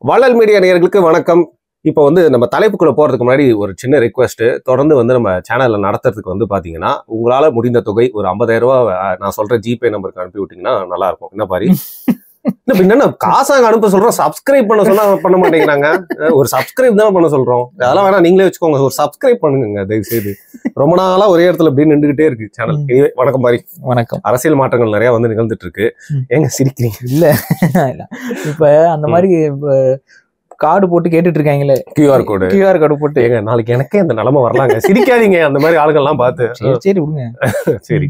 வள்ளல் மீடியா நேயர்களுக்கு வணக்கம். இப்போ நம்ம தலைப்புக்குள்ள போறதுக்கு முன்னாடி ஒரு சின்ன ரிக்வெஸ்ட். தொடர்ந்து நம்ம சேனல்ல நடத்துறதுக்கு பாத்தீங்கன்னா உங்களால முடிந்த தொகை ஒரு 50,000 ரூபாய் நான் சொல்ற ஜிபே நம்பருக்கு அனுப்பி விட்டீங்கன்னா நல்லா இருக்கும். என்ன பாரு என்ன காசாங்க அனுப்ப சொல்றோம், சப்ஸ்கிரைப் பண்ண சொன்னா பண்ண மாட்டேங்கிறாங்க. ஒரு சப்ஸ்கிரைப் தான் பண்ண சொல்றோம். அதெல்லாம் வேணா நீங்களே வச்சுக்கோங்க. ஒரு சப்ஸ்கிரைப் பண்ணுங்க தயவு செய்து. ரொம்ப நாளா ஒரே இடத்துல அப்படி நின்றுகிட்டே இருக்கு சேனல். வணக்கம் பாரி. வணக்கம். அரசியல் மாற்றங்கள் நிறைய நிகழ்ந்துட்டு இருக்கு. எங்க சிரிக்கிறீங்க? இல்ல இப்ப அந்த மாதிரி கார்டு போட்டு கேட்டுட்டு இருக்காங்களே, கியூஆர் கோடு போட்டு. ஏங்க நாளைக்கு எனக்கே அந்த நிலைமை வரலாங்க. சிரிக்காதீங்க அந்த மாதிரி ஆளுகள் எல்லாம் பார்த்து. சரி விடுங்க. சரி.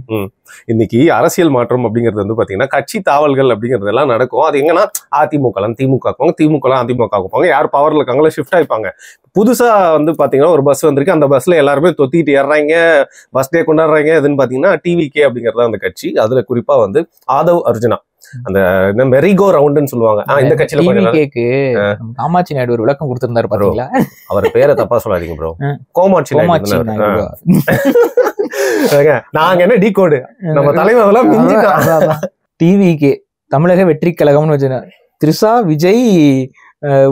இன்னைக்கு அரசியல் மாற்றம் அப்படிங்கிறது பாத்தீங்கன்னா கட்சி தாவல்கள் அப்படிங்கிறது எல்லாம் நடக்கும். அது எங்கன்னா அதிமுக திமுக திமுக அதிமுக போவாங்க. யார் பவர்ல இருக்காங்களோ ஷிஃப்ட் ஆயிப்பாங்க. புதுசா பாத்தீங்கன்னா ஒரு பஸ் வந்திருக்கு. அந்த பஸ்ல எல்லாருமே தொத்திட்டு ஏறாங்க, பஸ் டே கொண்டாடுறாங்க. எதுன்னு பாத்தீங்கன்னா டிவிகே அப்படிங்கறத அந்த கட்சி. அதுல குறிப்பா ஆதவ் அர்ஜுனா அந்த மெரிகோ ரவுண்டுன்னு சொல்லுவாங்க. இந்த கட்சியில காமாட்சி நாயுடு ஒரு விளக்கம் கொடுத்திருந்தாரு பாத்தீங்களா? அவர் பேரை தப்பா சொல்லாதீங்க ப்ரோ. கோமாட்சி நாயுடு. நாங்க என்ன டி கோடு நம்ம தலைவர் டிவிகே தமிழக வெற்றி கழகம்னு வச்சுனா த்ரிஷா விஜய்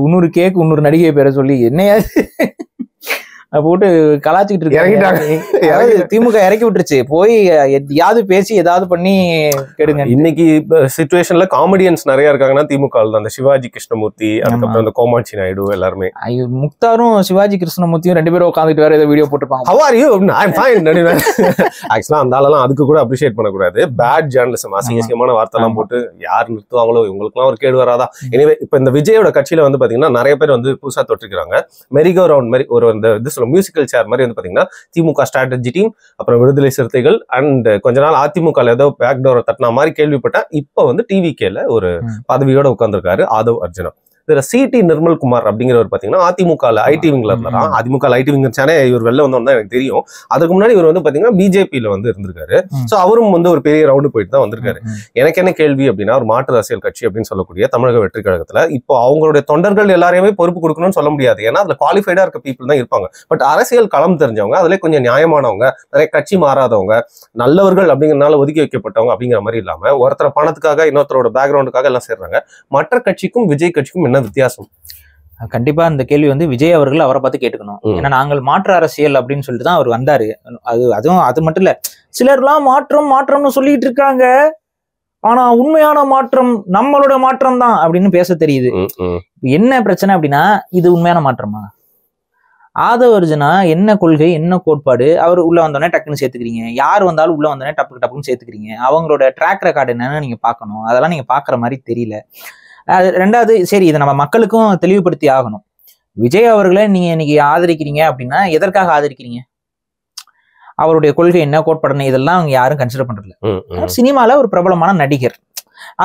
100 கேக் 100 நடிகை பேரை சொல்லி என்னையா போட்டு கலாச்சிக்கிட்டு இருக்காங்க. திமுக இறக்கி விட்டுருச்சு. போய் எதையாவது பேசி ஏதாவது பண்ணி கெடுங்க. இன்னைக்கு சிச்சுவேஷன்ல காமெடியன்ஸ் நிறைய இருக்காங்கன்னா திமுக அந்த சிவாஜி கிருஷ்ணமூர்த்தி, அதுக்கப்புறம் அந்த கோமாட்சி நாயுடு எல்லாருமே. முக்தாரும் சிவாஜி கிருஷ்ணமூர்த்தியும் 2 பேரும் உட்காந்துட்டு வேற ஏதோ வீடியோ போட்டுருப்பாங்க. How are you? I'm fine. ஆக்சுவலா அந்த ஆளெல்லாம் அதுக்கு கூட அப்ரிஷியேட் பண்ணக்கூடாது. பேட் ஜேர்னலிசம், அசிங்கமான வார்த்தை எல்லாம் போட்டு யார் நிறுத்துவாங்களோ இவங்களுக்கு எல்லாம் ஒரு கேடு வராதா? எனவே இப்ப இந்த விஜயோட கட்சியில பாத்தீங்கன்னா நிறைய பேர் புதுசா தொட்டிருக்காங்க. மெரிகோ ரவுண்ட் மாதிரி ஒரு மியூசிக்கல் சேர் மாதிரி பாத்தீங்கன்னா திமுக ஸ்ட்ராட்டஜி டீம், அப்புறம் விடுதலை சிறுத்தைகள் அண்ட் கொஞ்ச நாள் அதிமுக ஏதோ பேக் டோரை தட்டின மாதிரி கேள்விப்பட்டேன். இப்ப டிவிகேல ஒரு பதவியோட உட்கார்ந்துருக்காரு ஆதவ் அர்ஜுனா. இதுல சிடி நிர்மல்குமார் அப்படிங்கிறவர் பாத்தீங்கன்னா அதிமுக ஐடி விங்ல இருந்தாரா. அதிமுக ஐடி விங் இவர் வெளில வந்தோம்னா எனக்கு தெரியும். அதுக்கு முன்னாடி இவர் பாத்தீங்கன்னா பிஜேபியில இருந்திருக்காரு. சோ அவரும் ஒரு பெரிய ரவுண்டு போயிட்டு தான் வந்திருக்காரு. எனக்கு என்ன கேள்வி அப்படின்னா, ஒரு மாற்று அரசியல் கட்சி அப்படின்னு சொல்லக்கூடிய தமிழக வெற்றி கழகத்துல இப்போ அவங்களுடைய தொண்டர்கள் எல்லாரையுமே பொறுப்பு கொடுக்கணும்னு சொல்ல முடியாது. ஏன்னா அதுல குவாலிஃபைடா இருக்க பீப்புள் தான் இருப்பாங்க. பட் அரசியல் களம் தெரிஞ்சவங்க, அதுல கொஞ்சம் நியாயமானவங்க, நிறைய கட்சி மாறாதவங்க, நல்லவர்கள் அப்படிங்கறதுனால ஒதுக்கி வைக்கப்பட்டவங்க அப்படிங்கிற மாதிரி இல்லாம ஒருத்தர பணத்துக்காக இன்னொருத்தரோட பேக்ரவுண்டுக்காக எல்லாம் சேர்றாங்க. மற்ற கட்சிக்கும் விஜய் கட்சிக்கும் வித்தியாசம்? கண்டிப்பா இந்த கேள்வி விஜய் அவர்கள் அவரை பார்த்து கேட்டுக்கணும். ஏன்னா நாங்கள் மாற்று அரசியல் அப்படின்னு சொல்லிட்டு தான் அவர் வந்தாரு. அது மட்டும் இல்ல, சிலர்லாம் மாற்றம்னு சொல்லிட்டு இருக்காங்க. ஆனா உண்மையான மாற்றம் நம்மளோட மாற்றம் தான் அப்படின்னு பேச தெரியுது. என்ன பிரச்சனை அப்படின்னா, இது உண்மையான மாற்றமா? ஆதவ் அர்ஜுனா என்ன கொள்கை, என்ன கோட்பாடு, அவர் உள்ள வந்தோடனே டக்குன்னு சேர்த்துக்கிறீங்க. யார் வந்தாலும் உள்ள வந்தோடனே டப்புன்னு சேர்த்துக்கிறீங்க. அவங்களோட ட்ராக் ரெக்கார்டு என்னன்னு நீங்க பார்க்கணும். அதெல்லாம் நீங்க பாக்குற மாதிரி தெரியல. ரெண்டாவது, சரி இதை நம்ம மக்களுக்கும் தெளிவுபடுத்தி ஆகணும். விஜய் அவர்களை நீங்க இன்னைக்கு ஆதரிக்கிறீங்க அப்படின்னா எதற்காக ஆதரிக்கிறீங்க? அவருடைய கொள்கை என்ன, கோட்பாடு, இதெல்லாம் அவங்க யாரும் கன்சிடர் பண்றதில்ல. சினிமால ஒரு பிரபலமான நடிகர்,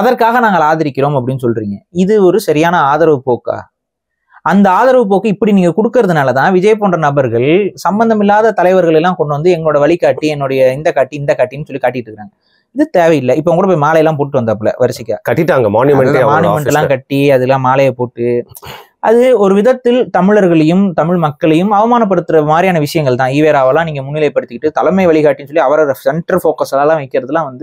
அதற்காக நாங்கள் ஆதரிக்கிறோம் அப்படின்னு சொல்றீங்க. இது ஒரு சரியான ஆதரவு போக்கா? அந்த ஆதரவு போக்கு இப்படி நீங்க கொடுக்கறதுனாலதான் விஜய் போன்ற நபர்கள் சம்பந்தம் இல்லாத தலைவர்கள் எல்லாம் கொண்டு எங்களோட வழிகாட்டி, என்னுடைய இந்த காட்டின்னு சொல்லி காட்டிட்டு இருக்காங்க. இது தேவையில்லை. இப்ப கூட போய் மாலையெல்லாம் போட்டு வந்தாப்புல வரிசைக்கா கட்டிட்டாங்க. மானுமெண்ட் எல்லாம் கட்டி அதெல்லாம் மாலையை போட்டு, அது ஒரு விதத்தில் தமிழர்களையும் தமிழ் மக்களையும் அவமானப்படுத்துற மாதிரியான விஷயங்கள் தான். ஈவேராவெல்லாம் நீங்க முன்னிலைப்படுத்திக்கிட்டு தலைமை வழிகாட்டின்னு சொல்லி அவரோட சென்டர் போக்கஸ் எல்லாம் வைக்கிறதுலாம்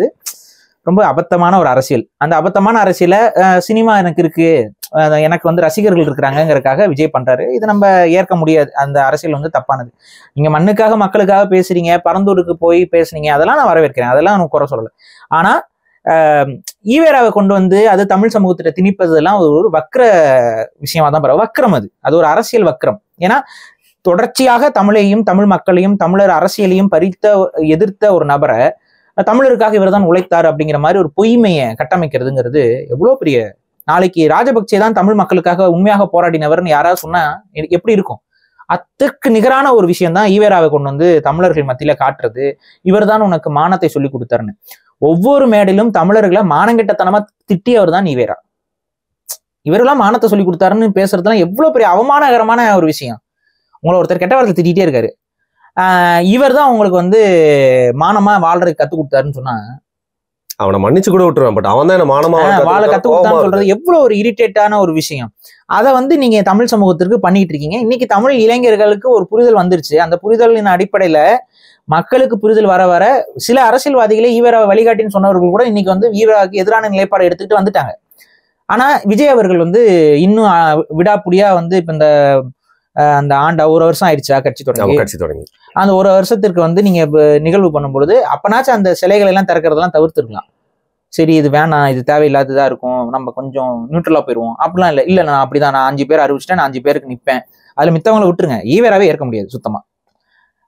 ரொம்ப அபத்தமான ஒரு அரசியல். அந்த அபத்தமான அரசியல சினிமா எனக்கு இருக்கு, எனக்கு ரசிகர்கள் இருக்கிறாங்கிறதுக்காக விஜய் பண்றாரு. இது நம்ம ஏற்க முடியாது. அந்த அரசியல் தப்பானது. நீங்க மண்ணுக்காக மக்களுக்காக பேசுறீங்க, பரந்தூருக்கு போய் பேசுனீங்க, அதெல்லாம் நான் வரவேற்கிறேன். அதெல்லாம் நான் குறை சொல்லலை. ஆனா ஈவேராவை கொண்டு அது தமிழ் சமூகத்திட்ட திணிப்பதெல்லாம் ஒரு வக்ர விஷயமா தான் வக்ரம். அது ஒரு அரசியல் வக்ரம். ஏன்னா தொடர்ச்சியாக தமிழையும் தமிழ் மக்களையும் தமிழர் அரசியலையும் எதிர்த்த ஒரு நபரை தமிழருக்காக இவர் தான் உழைத்தார் அப்படிங்கிற மாதிரி ஒரு பொய்மையை கட்டமைக்கிறதுங்கிறது எவ்வளவு பெரிய. நாளைக்கு ராஜபக்சே தான் தமிழ் மக்களுக்காக உண்மையாக போராடினவர்னு யாராவது சொன்னா எப்படி இருக்கும்? அதற்கு நிகரான ஒரு விஷயம் தான் ஈவேராவை கொண்டு தமிழர்கள் மத்தியில காட்டுறது. இவர் தான் உனக்கு மானத்தை சொல்லி கொடுத்தாருன்னு. ஒவ்வொரு மேடையிலும் தமிழர்களை மானங்கெட்டத்தனமா திட்டியவர் தான் ஈவேரா. இவரெல்லாம் மானத்தை சொல்லி கொடுத்தாருன்னு பேசுறதுலாம் எவ்வளவு பெரிய அவமானகரமான ஒரு விஷயம். உங்களை ஒருத்தர் கெட்ட வார்த்தை திட்டிகிட்டே இருக்காரு. இவர் தான் உங்களுக்கு மானமா வாழ்றதுக்கு கத்து கொடுத்தாருன்னு சொன்னா அவனை மன்னிச்சு கூட விட்டுருவான். பட் அவன் தான் மானமா வாழ கத்து கொடுத்தான்னு சொல்றது எவ்வளவு ஒரு இரிட்டேட்டான ஒரு விஷயம். அதை நீங்க தமிழ் சமூகத்திற்கு பண்ணிட்டு இருக்கீங்க. இன்னைக்கு தமிழ் இளைஞர்களுக்கு ஒரு புரிதல் வந்துருச்சு. அந்த புரிதலின் அடிப்படையில மக்களுக்கு புரிதல் வர வர சில அரசியல்வாதிகளே ஈவேரா வழிகாட்டின்னு சொன்னவர்கள் கூட இன்னைக்கு ஈவேராவுக்கு எதிரான நிலைப்பாடு எடுத்துக்கிட்டு வந்துட்டாங்க. ஆனா விஜய் அவர்கள் வந்து இன்னும் விடாப்புடியா வந்து இப்ப இந்த அந்த ஆண்டு ஒரு வருஷம் ஆயிடுச்சா கட்சி தொடங்கி அந்த ஒரு வருஷத்திற்கு வந்து நீங்க நிகழ்வு பண்ணும்பொழுது அப்பனாச்சும் அந்த சிலைகளை எல்லாம் திறக்கிறதெல்லாம் தவிர்த்துருக்கலாம். சரி இது வேணாம், இது தேவையில்லாததா இருக்கும், நம்ம கொஞ்சம் நியூட்ரலா போயிடுவோம் அப்படிலாம் இல்ல நான் அப்படிதான், நான் 5 பேர் அறிவிச்சிட்டேன், நான் 5 பேருக்கு நிற்பேன், அதுல மித்தவங்களை விட்டுருங்க. ஈவேராவே ஏற்க முடியாது சுத்தமா.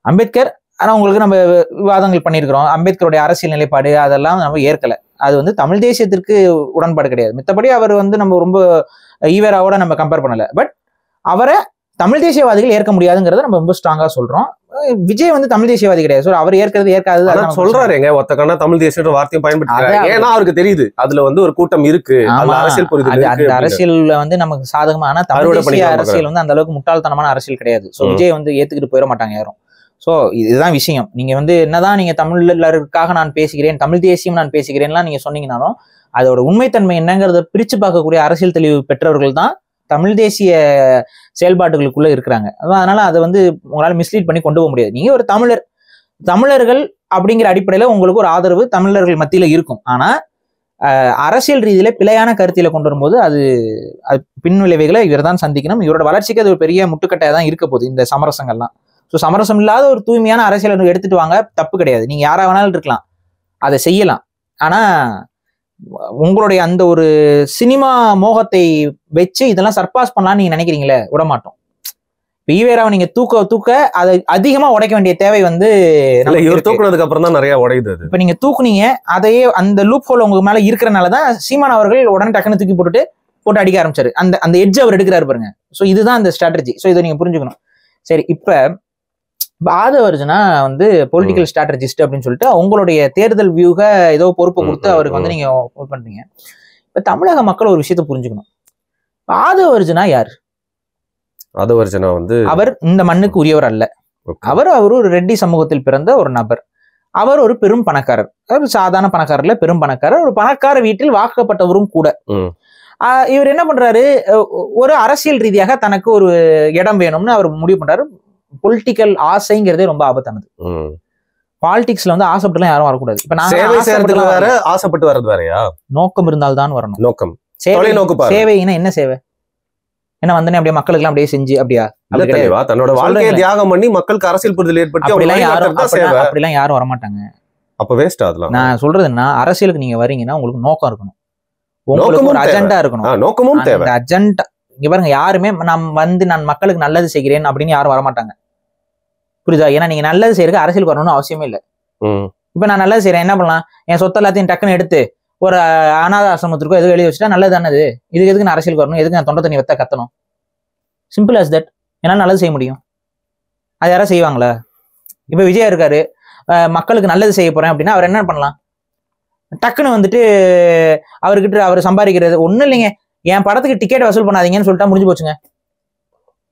அம்பேத்கர் ஆனா உங்களுக்கு நம்ம விவாதங்கள் பண்ணியிருக்கிறோம். அம்பேத்கருடைய அரசியல் நிலைப்பாடு அதெல்லாம் நம்ம ஏற்கல. அது வந்து தமிழ் தேசியத்திற்கு உடன்பாடு கிடையாது. மித்தபடி அவர் வந்து நம்ம ரொம்ப ஈவேராவோட நம்ம கம்பேர் பண்ணல. பட் அவரை தமிழ் தேசியவாதிகள் ஏற்க முடியாதுங்கிறத நம்ம ரொம்ப ஸ்ட்ராங்கா சொல்றோம். விஜய் வந்து தமிழ் தேசியவாதி கிடையாது. அவர் ஏற்கிறது ஏற்காது சொல்றாருங்க. ஒத்தக்கண்ணா தமிழ் தேசிய வார்த்தையும் பயன்படுத்துறாரு. ஏன்னா அவருக்கு தெரியுது அதுல வந்து ஒரு கூட்டம் இருக்கு, அரசியல் புரிதல், அந்த அரசியல்ல வந்து நமக்கு சாதகமான தமிழ் தேசிய அரசியல் வந்து அந்த அளவுக்கு முட்டாள்தனமான அரசியல் கிடையாது. சோ விஜய் வந்து ஏத்துக்கிட்டு போயிட மாட்டாங்க யாரும். சோ இதுதான் விஷயம். நீங்க வந்து என்னதான் நீங்க தமிழருக்காக நான் பேசுகிறேன், தமிழ் தேசியம் நான் பேசுகிறேன்லாம் நீங்க சொன்னீங்கன்னாலும் அதோட உண்மைத்தன்மை என்னங்கிறத பிரிச்சு பார்க்கக்கூடிய அரசியல் தெளிவு பெற்றவர்கள் தான் தமிழ் தேசிய செயல்பாடுகளுக்குள்ள இருக்கிறாங்க. அதனால அதை வந்து உங்களால மிஸ்லீட் பண்ணி கொண்டு போக முடியாது. நீங்க ஒரு தமிழர்கள் அப்படிங்கிற அடிப்படையில உங்களுக்கு ஒரு ஆதரவு தமிழர்கள் மத்தியில இருக்கும். ஆனா அரசியல் ரீதியில பிழையான கருத்தில கொண்டு வரும்போது அது பின் விளைவுகளை இவர் தான் சந்திக்கணும். இவரோட வளர்ச்சிக்கு அது ஒரு பெரிய முட்டுக்கட்டையா தான் இருக்க போகுது இந்த சமரசங்கள்லாம். ஸோ சமரசம் இல்லாத ஒரு தூய்மையான அரசியல் எடுத்துட்டு வாங்க, தப்பு கிடையாது. நீங்க யாரா வேணாலும் இருக்கலாம், அதை செய்யலாம். ஆனா உங்களுடைய அந்த ஒரு சினிமா மோகத்தை வச்சு இதெல்லாம் சர்பாஸ் பண்ணலாம்னு நீங்க நினைக்கிறீங்களே, விடமாட்டோம். இப்ப ஈவேராவை நீங்க தூக்க அதை அதிகமா உடைக்க வேண்டிய தேவை வந்து தூக்குனதுக்கு அப்புறம் தான் நிறைய உடையுது. இப்ப நீங்க தூக்குனீங்க, அதையே அந்த லூப் ஹோல் உங்களுக்கு மேல இருக்கிறனாலதான் சீமான் அவர்கள் உடனே டக்குன்னு தூக்கி போட்டு அடிக்க ஆரம்பிச்சாரு. அந்த எட்ஜ் அவர் எடுக்கிறாரு பாருங்க. ஸோ இதுதான் அந்த ஸ்ட்ராட்டஜி. ஸோ இதை நீங்க புரிஞ்சுக்கணும். சரி, இப்ப ஆதவர்ஜுனா வந்து பொலிட்டிக்கல் ஸ்ட்ராட்டஜிஸ்ட் அப்படின்னு சொல்லிட்டு அவங்களுடைய தேர்தல் வியூக ஏதோ பொறுப்பை கொடுத்து அவருக்கு வந்து நீங்க பண்றீங்க. இப்ப தமிழக மக்கள் ஒரு விஷயத்த புரிஞ்சுக்கணும். ஆதவர்ஜுனா யார்? ஆதவர்ஜுனா வந்து அவர் இந்த மண்ணுக்கு உரியவர் அல்ல. அவர் ஒரு ரெட்டி சமூகத்தில் பிறந்த ஒரு நபர். அவர் ஒரு பெரும் பணக்காரர். அவர் சாதாரண பணக்காரர்ல பெரும் பணக்காரர். ஒரு பணக்கார வீட்டில் வாக்கப்பட்டவரும் கூட. இவர் என்ன பண்றாரு, ஒரு அரசியல் ரீதியாக தனக்கு ஒரு இடம் வேணும்னு அவர் முடிவு பண்றாரு. பொலிட்டிக்கல் ஆசைங்கிறதே ரொம்ப ஆபத்தானது. பாலிடிக்ஸ்ல வந்து ஆசைப்பட்டுலாம் யாரும் வரக்கூடாது. இப்ப நான் ஆசைப்பட்டு வர்றது வேறையா? நோக்கம் இருந்தால்தான் வரணும். நோக்கம் சேவைன்னா என்ன சேவை? என்ன வந்தனே அப்படியே மக்களுக்கு எல்லாம் அப்படியே செஞ்சு அப்படியா தன்னோட வாழ்க்கையை தியாகம் பண்ணி மக்களுக்கு அரசியல் புரிதல் ஏற்படுத்தி அப்படிலாம் யாரும் வரமாட்டாங்க. அப்ப வேஸ்ட் அதெல்லாம். நான் சொல்றதுன்னா அரசியலுக்கு நீங்க வரீங்கன்னா உங்களுக்கு நோக்கம் இருக்கணும், உங்களுக்கு ஒரு அஜெண்டா இருக்கணும். நோக்கமும் தேவை. அஜெண்டா இங்க பாருங்க, யாருமே நான் மக்களுக்கு நல்லது செய்கிறேன் அப்படின்னு யாரும் வரமாட்டாங்க. புரியுதா? ஏன்னா நீங்க நல்லது செய்யறதுக்கு அரசியலுக்கு வரணும்னு அவசியமே இல்லை. இப்ப நான் நல்லது செய்யறேன், என்ன பண்ணலாம், என் சொத்து எல்லாத்தையும் டக்குன்னு எடுத்து ஒரு அநாத ஆசிரமத்திற்கோ எதுவும் எழுதி வச்சுட்டா நல்லது தானது. இதுக்கு எதுக்கு நான் அரசியலுக்கு வரணும், எதுக்கு நான் தொண்டை தண்ணி வெத்த கத்தணும்? Simple as that. என்னால நல்லது செய்ய முடியும். அது யாராவது செய்வாங்களா? இப்ப விஜயா இருக்காரு, மக்களுக்கு நல்லது செய்ய போறேன் அப்படின்னா அவர் என்ன பண்ணலாம்? டக்குன்னு வந்துட்டு அவர்கிட்ட அவர் சம்பாதிக்கிறது ஒண்ணும் இல்லைங்க, என் படத்துக்கு டிக்கெட் வசூல் பண்ணாதீங்கன்னு சொல்லிட்டா முடிஞ்சு போச்சுங்க.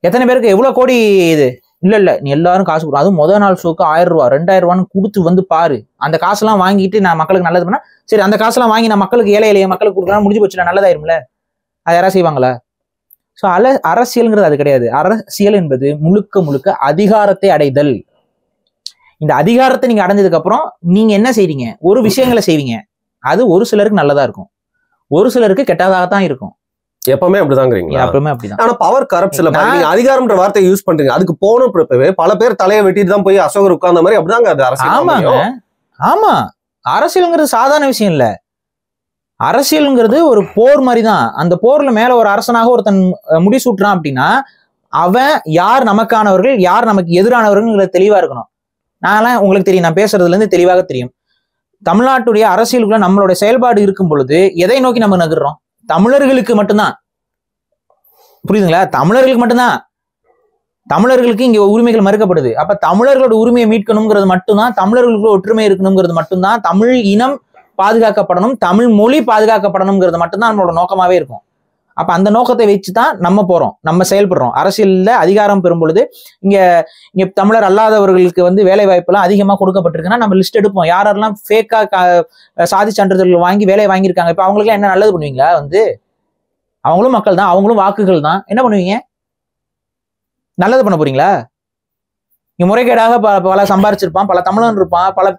எத்தனை பேருக்கு எவ்வளவு கோடி இது? இல்ல நீ எல்லாரும் காசு கொடுக்கும். அதுவும் முதல் நாள் ஷோக்கு 1000 ரூபா 2000 ரூபான்னு கொடுத்து வந்து பாரு. அந்த காசெல்லாம் வாங்கிட்டு நான் மக்களுக்கு நல்லது பண்ணா சரி, அந்த காசெல்லாம் வாங்கி நான் மக்களுக்கு ஏழை எளிய மக்களுக்கு கொடுக்கலாம், முடிஞ்சு போச்சுல, நல்லதாயிரும்ல. அது யாராவது செய்வாங்களா? ஸோ அரசியல்ங்கிறது அது கிடையாது. அரசியல் என்பது முழுக்க அதிகாரத்தை அடைதல். இந்த அதிகாரத்தை நீங்க அடைஞ்சதுக்கு அப்புறம் நீங்க என்ன செய்வீங்க? ஒரு விஷயங்களை செய்வீங்க. அது ஒரு சிலருக்கு நல்லதா இருக்கும், ஒரு சிலருக்கு கெட்டதாகத்தான் இருக்கும். எப்பவுமே அப்படிதாங்கிறீங்களா? எப்பவுமே அப்படிதான். ஆனா பவர் கரப்ஷன்ல நீங்க அதிகாரம்ன்ற வார்த்தையை யூஸ் பண்றீங்க. அதுக்கு போனப்பவே பல பேர் தலையை வெட்டிட்டு தான் போய் அசோகர் உட்கார்ந்த மாதிரி அப்படிதாங்க அது அரசியல். ஆமாங்க, ஆமா. அரசியல்ங்கிறது சாதாரண விஷயம் இல்ல. அரசியல்ங்கிறது ஒரு போர் மாதிரி தான். அந்த போர்ல மேல ஒரு அரசனாக ஒருத்தன் முடிசூட்டுறான் அப்படின்னா அவன் யார் நமக்கானவர்கள், யார் நமக்கு எதிரானவர்கள் தெளிவா இருக்கணும். நான்லாம் உங்களுக்கு தெரியும், நான் பேசுறதுல இருந்து தெளிவாக தெரியும். தமிழ்நாட்டுடைய அரசியலுக்குள்ள நம்மளோட செயல்பாடு இருக்கும் பொழுது எதை நோக்கி நம்ம நகர்றோம்? தமிழர்களுக்கு மட்டும்தான். புரியுதுங்களா? தமிழர்களுக்கு மட்டும்தான். தமிழர்களுக்கு இங்க உரிமைகள் மறுக்கப்படுது. அப்ப தமிழர்களோட உரிமையை மீட்கணுங்கிறது மட்டும்தான், தமிழர்களுக்கு ஒற்றுமை இருக்கணுங்கிறது மட்டும்தான், தமிழ் இனம் பாதுகாக்கப்படணும், தமிழ் மொழி பாதுகாக்கப்படணுங்கிறது மட்டும்தான் நம்மளோட நோக்கமாவே இருக்கும். அப்ப அந்த நோக்கத்தை வச்சுதான் நம்ம போறோம், நம்ம செயல்படுறோம். அரசியல்ல அதிகாரம் பெறும் பொழுது இங்க தமிழர் அல்லாதவர்களுக்கு வந்து வேலை வாய்ப்பு எல்லாம் அதிகமா கொடுக்கப்பட்டிருக்குன்னா நம்ம லிஸ்ட் எடுப்போம். யாரெல்லாம் ஃபேக்கா சாதி சான்றிதழ்கள் வாங்கி வேலையை வாங்கியிருக்காங்க. இப்ப அவங்களுக்கு என்ன நல்லது பண்ணுவீங்களா? வந்து அவங்களும் மக்கள் தான், அவங்களும் வாக்குகள் தான். என்ன பண்ணுவீங்க? நல்லது பண்ண போறீங்களா? இங்க முறைகேடாக பல சம்பாரிச்சிருப்பான், பல தமிழன் இருப்பான், பல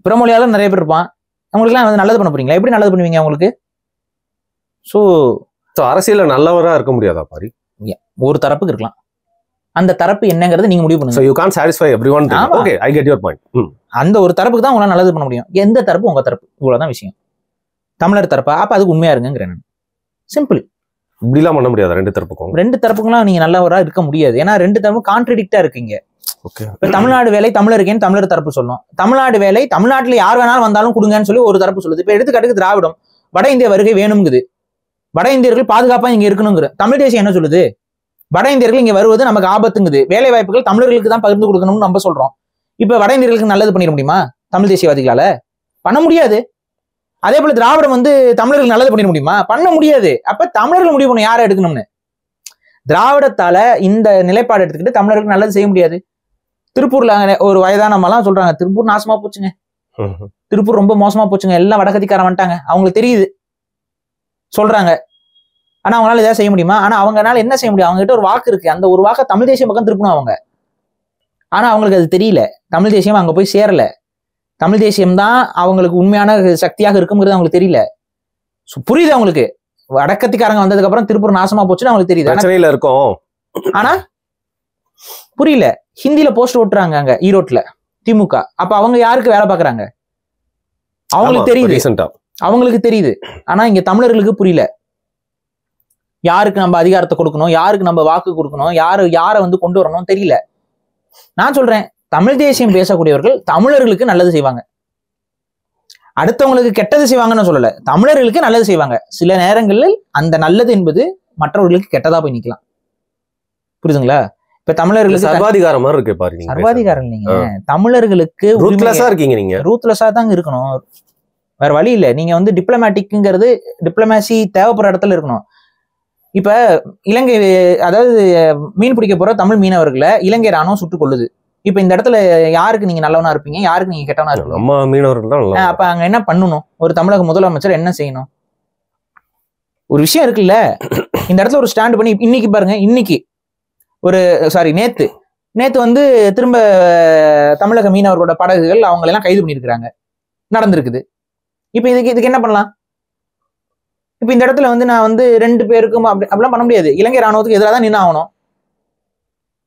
பிறமொழியாளர் நிறைய பேர் இருப்பான். அவங்களுக்குலாம் வந்து நல்லது பண்ண போறீங்களா? எப்படி நல்லது பண்ணுவீங்க அவங்களுக்கு? ஸோ அரசியல்ல நல்லவரா இருக்க முடியாதா பாரி? ஒரு தரப்புக்கு இருக்கலாம், அந்த தரப்பு என்னங்கிறது நீங்க முடிவு பண்ணுங்க. So you can't satisfy everyone. Okay, I get your point. அந்த ஒரு தரப்புக்கு தான் உங்களால நல்லது பண்ண முடியும். எந்த தரப்பு உங்க தரப்பு, இவ்வளவுதான் விஷயம். தமிழர் தரப்பா, அப்ப அதுக்கு உண்மையா இருங்கிறேன். சிம்பிள். இப்படிலாம் பண்ண முடியாது ரெண்டு தரப்புக்கும். ரெண்டு தரப்புக்குலாம் நீங்க நல்லவரா இருக்க முடியாது. ஏன்னா ரெண்டு தரப்பும் கான்ட்ரடிக்டா இருக்கீங்க. இப்ப தமிழ்நாடு வேலை தமிழருக்கேன்னு தமிழர் தரப்பு சொல்லும். தமிழ்நாடு வேலை தமிழ்நாட்டுல யார் வேணாலும் வந்தாலும் கொடுங்கன்னு சொல்லி ஒரு தரப்பு சொல்லுது. இப்ப எடுத்துக்காட்டுக்கு திராவிடம் வட இந்திய வருகை வேணுங்குது, வட இந்தியர்கள் பாதுகாப்பா இங்க இருக்கணுங்கிற. தமிழ் தேசியம் என்ன சொல்லுது? வட இந்தியர்கள் இங்க வருவது நமக்கு ஆபத்துங்குது, வேலை வாய்ப்புகள் தமிழர்களுக்கு தான் பகிர்ந்து கொடுக்கணும்னு நம்ம சொல்றோம். இப்ப வட இந்தியர்களுக்கு நல்லது பண்ணிட முடியுமா தமிழ் தேசியவாதிகளால? பண்ண முடியாது. அதே போல திராவிடம் வந்து தமிழர்கள் நல்லது பண்ணிட முடியுமா? பண்ண முடியாது. அப்ப தமிழர்கள் முடிவு பண்ண யாரை எடுக்கணும்னு. திராவிடத்தால இந்த நிலைப்பாடு எடுத்துக்கிட்டு தமிழர்களுக்கு நல்லது செய்ய முடியாது. திருப்பூர்ல ஒரு வயதானவெல்லாம் சொல்றாங்க, திருப்பூர் நாசமா போச்சுங்க, திருப்பூர் ரொம்ப மோசமா போச்சுங்க, எல்லாம் வடகத்திக்காரன் வந்துட்டாங்க, அவங்களுக்கு தெரியுது சொல்றாங்க. ஆனா அவங்களால ஏதாவது செய்ய முடியுமா? ஆனா அவங்களால என்ன செய்ய முடியும்? அவங்க கிட்ட ஒரு வாக்கு இருக்கு, அந்த ஒரு வாக்கை தமிழ் தேசியம் பக்கம் திருப்பணும் அவங்க. ஆனா அவங்களுக்கு அது தெரியல, தமிழ் தேசியம் அங்க போய் சேரல. தமிழ் தேசியம் தான் அவங்களுக்கு உண்மையான சக்தியாக இருக்குங்கிறது அவங்களுக்கு தெரியல. புரியுது அவங்களுக்கு, வடக்கத்திக்காரங்க வந்ததுக்கு அப்புறம் திருப்பூர் நாசமா போச்சுன்னு அவங்களுக்கு தெரியுது. இருக்கும் ஆனா புரியல. ஹிந்தியில போஸ்ட் ஓட்டுறாங்க அங்க ஈரோட்ல திமுக. அப்ப அவங்க யாருக்கு வேலை பாக்குறாங்க? அவங்களுக்கு தெரியுது, அவங்களுக்கு தெரியுது. ஆனா இங்க தமிழர்களுக்கு புரியல. யாருக்கு நம்ம அதிகாரத்தை கொடுக்கணும், யாருக்கு நம்ம வாக்கு கொடுக்கணும், யாரை வந்து கொண்டு வரணும் தெரியல. நான் சொல்றேன், தமிழ் தேசியம் பேசக்கூடியவர்கள் தமிழர்களுக்கு நல்லது செய்வாங்க. அடுத்தவங்களுக்கு கெட்டது செய்வாங்கன்னு சொல்லல, தமிழர்களுக்கு நல்லது செய்வாங்க. சில நேரங்களில் அந்த நல்லது என்பது மற்றவர்களுக்கு கெட்டதா போய் நிக்கலாம். புரியுதுங்களா? இப்ப தமிழர்களுக்கு சர்வாதிகாரம் மாதிரி இருக்கு பாருங்க. சர்வாதிகாரம் இல்லைங்க, தமிழர்களுக்கு ரூத்லெஸ்ஸா இருக்கீங்க. நீங்க ரூத்லெஸ்ஸா தாங்க இருக்கணும், வேற வழி இல்லை. நீங்க வந்து டிப்ளமேட்டிக்ங்கிறது, டிப்ளமேசி தேவைப்படுற இடத்துல இருக்கணும். இப்ப இலங்கை, அதாவது மீன் பிடிக்க போற தமிழ் மீனவர்களை இலங்கை ராணுவம் சுட்டுக் கொள்ளுது. இப்ப இந்த இடத்துல யாருக்கு நீங்க நல்லவனா இருப்பீங்க, யாருக்கு நீங்க கெட்டவனா இருப்பீங்க? நம்ம மீனவர்கள் தான். அப்ப அங்க என்ன பண்ணணும்? ஒரு தமிழக முதலமைச்சர் என்ன செய்யணும்? ஒரு விஷயம் இருக்குல்ல, இந்த இடத்துல ஒரு ஸ்டாண்ட் பண்ணி இன்னைக்கு பாருங்க, இன்னைக்கு நேத்து வந்து திரும்ப தமிழக மீனவர்களோட படகுகள் அவங்களெல்லாம் கைது பண்ணியிருக்கிறாங்க, நடந்திருக்குது. இப்ப இதுக்கு என்ன பண்ணலாம்? இப்ப இந்த இடத்துல வந்து நான் வந்து ரெண்டு பேருக்கும் அப்படிலாம் பண்ண முடியாது. இலங்கை ராணுவத்துக்கு எதிராக தான் நின்று ஆகணும்.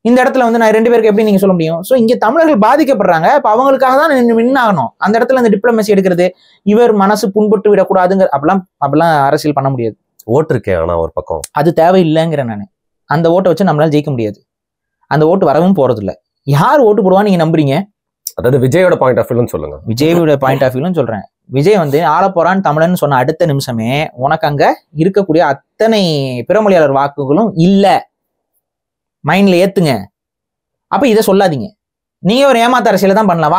இந்த இடத்துல வந்து நான் ரெண்டு பேருக்கு எப்படி நீங்க சொல்ல முடியும்? சோ இங்க தமிழர்கள் பாதிக்கப்படுறாங்க, அப்ப அவங்களுக்காக தான் நின்று ஆகணும். அந்த இடத்துல அந்த டிப்ளமேசி எடுக்கிறது, இவர் மனசு புண்பட்டு விடக்கூடாதுங்க, அப்படிலாம் அரசியல் பண்ண முடியாது. ஓட்டு இருக்கேன், ஆனா ஒரு பக்கம் அது தேவையில்லைங்கிறேன் நான். அந்த ஓட்டை வச்சு நம்மளால ஜெயிக்க முடியாது, அந்த ஓட்டு வரவும் போறது இல்லை. யார் ஓட்டு போடுவான்னு நீங்க நம்புறீங்க? அதாவது விஜயோட பாயிண்ட் ஆஃப் வியூன்னு சொல்லுங்க. விஜயோட பாயிண்ட் ஆஃப் வியூன்னு சொல்றேன். விஜய் வந்து ஆளப்போறான்னு தமிழன் சொன்ன அடுத்த நிமிஷமே உனக்கு அங்க இருக்கக்கூடிய அத்தனை பிறமொழியாளர் வாக்குகளும் இல்ல, மைண்ட்ல ஏத்துங்க. அப்ப இதை சொல்லாதீங்க. நீங்க ஒரு ஏமாத்த அரசியல தான் பண்ணலாம்,